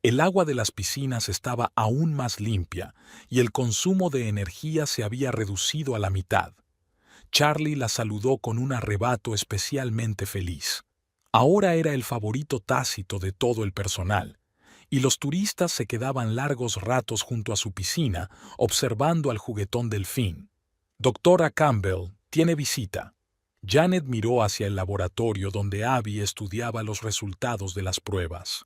El agua de las piscinas estaba aún más limpia y el consumo de energía se había reducido a la mitad. Charlie la saludó con un arrebato especialmente feliz. Ahora era el favorito tácito de todo el personal, y los turistas se quedaban largos ratos junto a su piscina observando al juguetón delfín. Doctora Campbell, tiene visita. Janet miró hacia el laboratorio donde Abby estudiaba los resultados de las pruebas.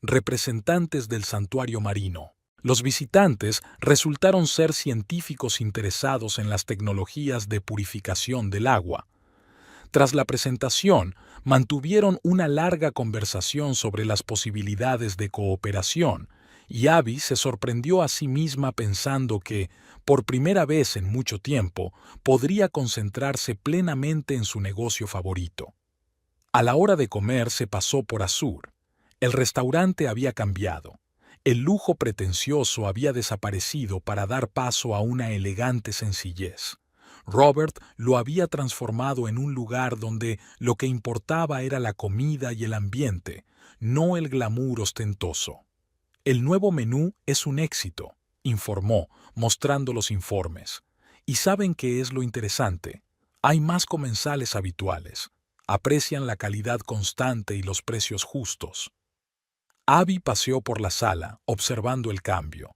Representantes del santuario marino. Los visitantes resultaron ser científicos interesados en las tecnologías de purificación del agua. Tras la presentación, mantuvieron una larga conversación sobre las posibilidades de cooperación, y Abby se sorprendió a sí misma pensando que, por primera vez en mucho tiempo, podría concentrarse plenamente en su negocio favorito. A la hora de comer se pasó por Azur. El restaurante había cambiado. El lujo pretencioso había desaparecido para dar paso a una elegante sencillez. Robert lo había transformado en un lugar donde lo que importaba era la comida y el ambiente, no el glamour ostentoso. El nuevo menú es un éxito, informó, mostrando los informes. ¿Y saben qué es lo interesante? Hay más comensales habituales. Aprecian la calidad constante y los precios justos. Abby paseó por la sala, observando el cambio.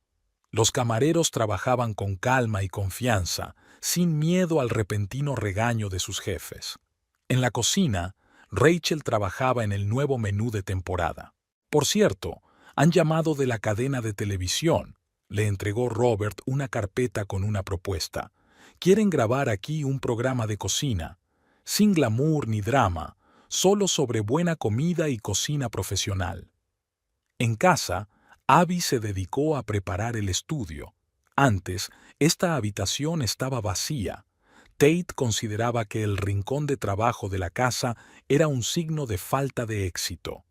Los camareros trabajaban con calma y confianza, sin miedo al repentino regaño de sus jefes. En la cocina, Rachel trabajaba en el nuevo menú de temporada. Por cierto, han llamado de la cadena de televisión. Le entregó Robert una carpeta con una propuesta. Quieren grabar aquí un programa de cocina, sin glamour ni drama, solo sobre buena comida y cocina profesional. En casa, Abby se dedicó a preparar el estudio. Antes, esta habitación estaba vacía. Tate consideraba que el rincón de trabajo de la casa era un signo de falta de éxito.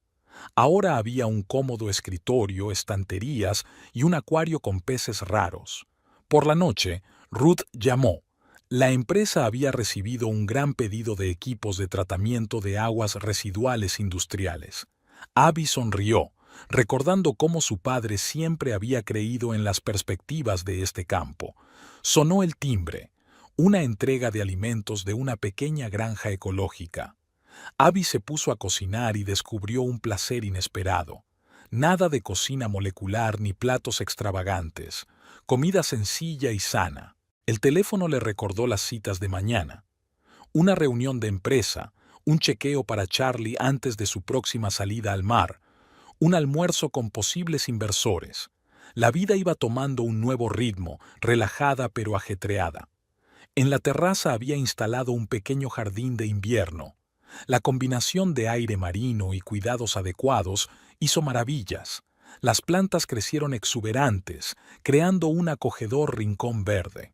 Ahora había un cómodo escritorio, estanterías y un acuario con peces raros. Por la noche, Ruth llamó. La empresa había recibido un gran pedido de equipos de tratamiento de aguas residuales industriales. Abby sonrió, recordando cómo su padre siempre había creído en las perspectivas de este campo. Sonó el timbre, una entrega de alimentos de una pequeña granja ecológica. Abby se puso a cocinar y descubrió un placer inesperado. Nada de cocina molecular ni platos extravagantes, comida sencilla y sana. El teléfono le recordó las citas de mañana. Una reunión de empresa, un chequeo para Charlie antes de su próxima salida al mar, un almuerzo con posibles inversores. La vida iba tomando un nuevo ritmo, relajada pero ajetreada. En la terraza había instalado un pequeño jardín de invierno. La combinación de aire marino y cuidados adecuados hizo maravillas. Las plantas crecieron exuberantes, creando un acogedor rincón verde.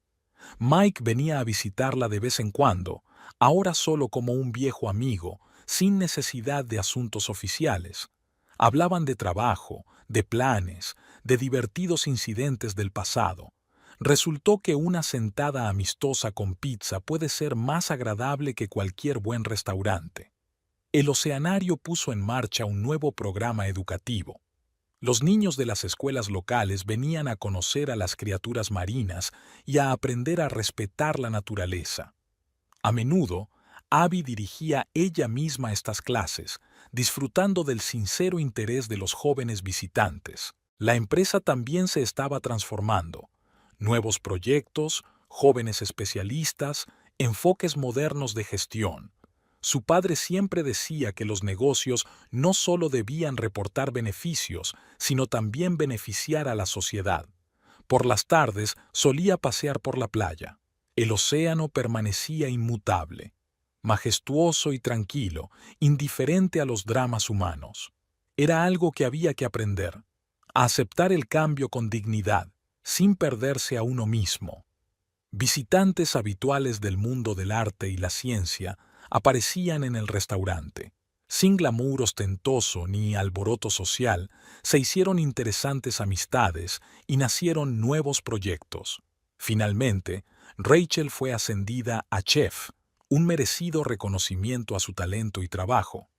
Mike venía a visitarla de vez en cuando, ahora solo como un viejo amigo, sin necesidad de asuntos oficiales. Hablaban de trabajo, de planes, de divertidos incidentes del pasado. Resultó que una sentada amistosa con pizza puede ser más agradable que cualquier buen restaurante. El oceanario puso en marcha un nuevo programa educativo. Los niños de las escuelas locales venían a conocer a las criaturas marinas y a aprender a respetar la naturaleza. A menudo, Abby dirigía ella misma estas clases, disfrutando del sincero interés de los jóvenes visitantes. La empresa también se estaba transformando. Nuevos proyectos, jóvenes especialistas, enfoques modernos de gestión. Su padre siempre decía que los negocios no solo debían reportar beneficios, sino también beneficiar a la sociedad. Por las tardes solía pasear por la playa. El océano permanecía inmutable, majestuoso y tranquilo, indiferente a los dramas humanos. Era algo que había que aprender. a aceptar el cambio con dignidad, sin perderse a uno mismo. Visitantes habituales del mundo del arte y la ciencia aparecían en el restaurante. Sin glamour ostentoso ni alboroto social, se hicieron interesantes amistades y nacieron nuevos proyectos. Finalmente, Rachel fue ascendida a chef, un merecido reconocimiento a su talento y trabajo.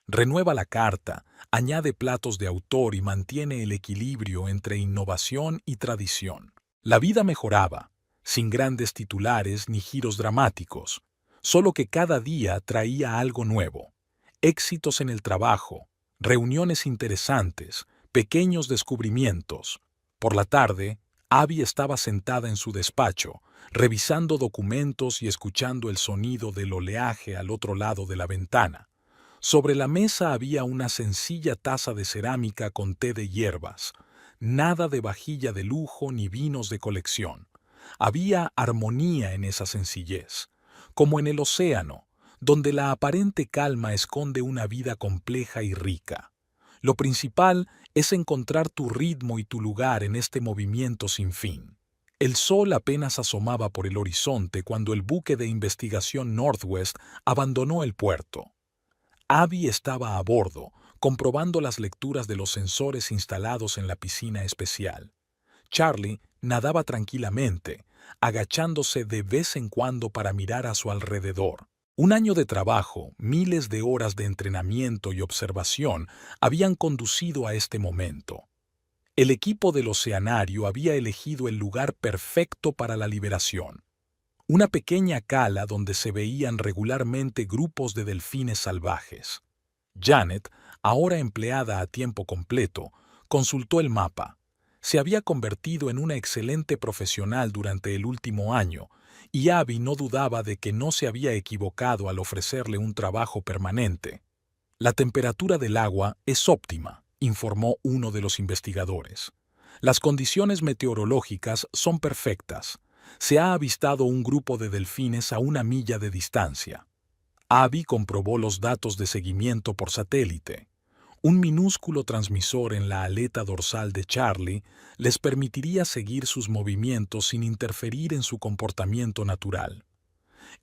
Renueva la carta, añade platos de autor y mantiene el equilibrio entre innovación y tradición. La vida mejoraba, sin grandes titulares ni giros dramáticos, solo que cada día traía algo nuevo. Éxitos en el trabajo, reuniones interesantes, pequeños descubrimientos. Por la tarde, Abby estaba sentada en su despacho, revisando documentos y escuchando el sonido del oleaje al otro lado de la ventana. Sobre la mesa había una sencilla taza de cerámica con té de hierbas, nada de vajilla de lujo ni vinos de colección. Había armonía en esa sencillez, como en el océano, donde la aparente calma esconde una vida compleja y rica. Lo principal es encontrar tu ritmo y tu lugar en este movimiento sin fin. El sol apenas asomaba por el horizonte cuando el buque de investigación Northwest abandonó el puerto. Abby estaba a bordo, comprobando las lecturas de los sensores instalados en la piscina especial. Charlie nadaba tranquilamente, agachándose de vez en cuando para mirar a su alrededor. Un año de trabajo, miles de horas de entrenamiento y observación habían conducido a este momento. El equipo del oceanario había elegido el lugar perfecto para la liberación. Una pequeña cala donde se veían regularmente grupos de delfines salvajes. Janet, ahora empleada a tiempo completo, consultó el mapa. Se había convertido en una excelente profesional durante el último año, y Abby no dudaba de que no se había equivocado al ofrecerle un trabajo permanente. La temperatura del agua es óptima, informó uno de los investigadores. Las condiciones meteorológicas son perfectas. Se ha avistado un grupo de delfines a 1 milla de distancia. Abby comprobó los datos de seguimiento por satélite. Un minúsculo transmisor en la aleta dorsal de Charlie les permitiría seguir sus movimientos sin interferir en su comportamiento natural.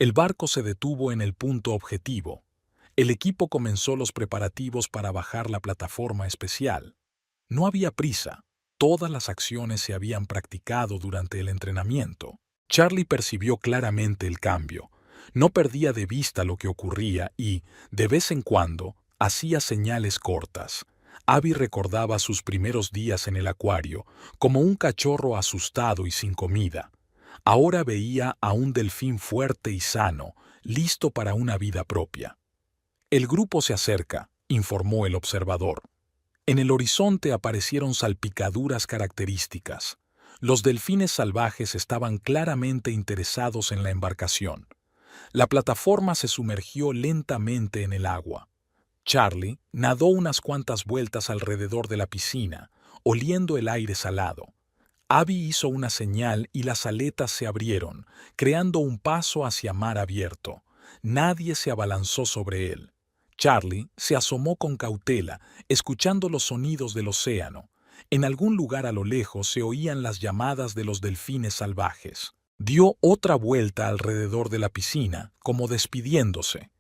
El barco se detuvo en el punto objetivo. El equipo comenzó los preparativos para bajar la plataforma especial. No había prisa. Todas las acciones se habían practicado durante el entrenamiento. Charlie percibió claramente el cambio. No perdía de vista lo que ocurría y, de vez en cuando, hacía señales cortas. Abby recordaba sus primeros días en el acuario, como un cachorro asustado y sin comida. Ahora veía a un delfín fuerte y sano, listo para una vida propia. El grupo se acerca, informó el observador. En el horizonte aparecieron salpicaduras características. Los delfines salvajes estaban claramente interesados en la embarcación. La plataforma se sumergió lentamente en el agua. Charlie nadó unas cuantas vueltas alrededor de la piscina, oliendo el aire salado. Abby hizo una señal y las aletas se abrieron, creando un paso hacia mar abierto. Nadie se abalanzó sobre él. Charlie se asomó con cautela, escuchando los sonidos del océano. En algún lugar a lo lejos se oían las llamadas de los delfines salvajes. Dio otra vuelta alrededor de la piscina, como despidiéndose.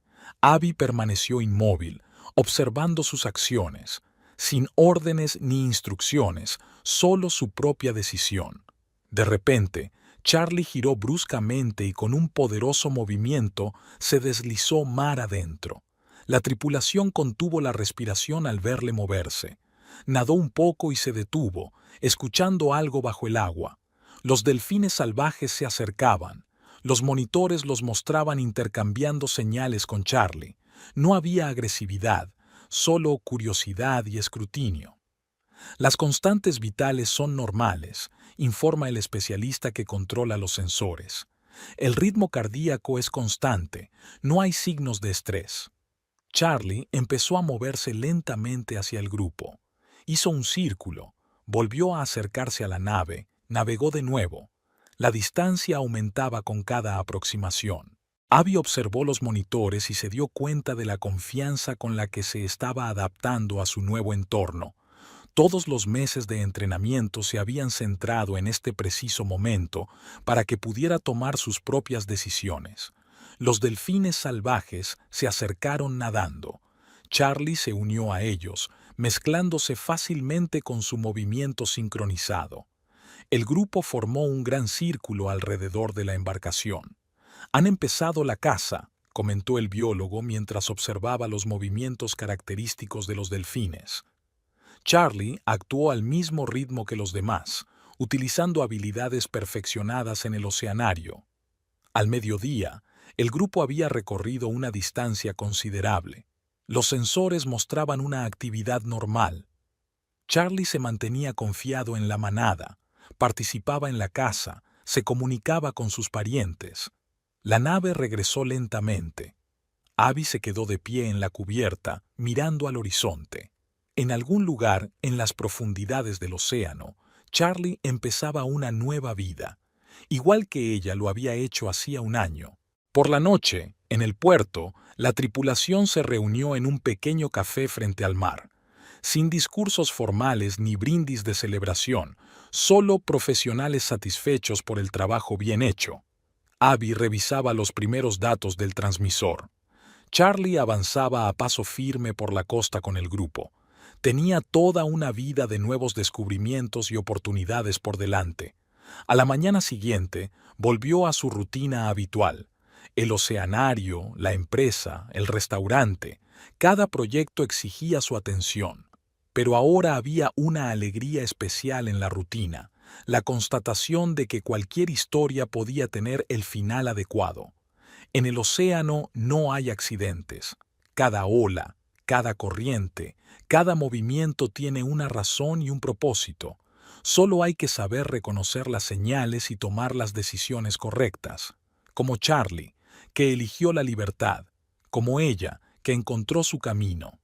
Abby permaneció inmóvil, observando sus acciones, sin órdenes ni instrucciones, solo su propia decisión. De repente, Charlie giró bruscamente y con un poderoso movimiento se deslizó mar adentro. La tripulación contuvo la respiración al verle moverse. Nadó un poco y se detuvo, escuchando algo bajo el agua. Los delfines salvajes se acercaban. Los monitores los mostraban intercambiando señales con Charlie. No había agresividad, solo curiosidad y escrutinio. Las constantes vitales son normales, informa el especialista que controla los sensores. El ritmo cardíaco es constante, no hay signos de estrés. Charlie empezó a moverse lentamente hacia el grupo. Hizo un círculo, volvió a acercarse a la nave, navegó de nuevo. La distancia aumentaba con cada aproximación. Abby observó los monitores y se dio cuenta de la confianza con la que se estaba adaptando a su nuevo entorno. Todos los meses de entrenamiento se habían centrado en este preciso momento para que pudiera tomar sus propias decisiones. Los delfines salvajes se acercaron nadando. Charlie se unió a ellos, mezclándose fácilmente con su movimiento sincronizado. El grupo formó un gran círculo alrededor de la embarcación. «Han empezado la caza», comentó el biólogo mientras observaba los movimientos característicos de los delfines. Charlie actuó al mismo ritmo que los demás, utilizando habilidades perfeccionadas en el oceanario. Al mediodía, el grupo había recorrido una distancia considerable. Los sensores mostraban una actividad normal. Charlie se mantenía confiado en la manada, participaba en la caza, se comunicaba con sus parientes. La nave regresó lentamente. Abby se quedó de pie en la cubierta, mirando al horizonte. En algún lugar, en las profundidades del océano, Charlie empezaba una nueva vida, igual que ella lo había hecho hacía un año. Por la noche, en el puerto, la tripulación se reunió en un pequeño café frente al mar. Sin discursos formales ni brindis de celebración, solo profesionales satisfechos por el trabajo bien hecho. Abby revisaba los primeros datos del transmisor. Charlie avanzaba a paso firme por la costa con el grupo. Tenía toda una vida de nuevos descubrimientos y oportunidades por delante. A la mañana siguiente, volvió a su rutina habitual. El oceanario, la empresa, el restaurante, cada proyecto exigía su atención. Pero ahora había una alegría especial en la rutina, la constatación de que cualquier historia podía tener el final adecuado. En el océano no hay accidentes. Cada ola, cada corriente, cada movimiento tiene una razón y un propósito. Solo hay que saber reconocer las señales y tomar las decisiones correctas. Como Charlie, que eligió la libertad. Como ella, que encontró su camino.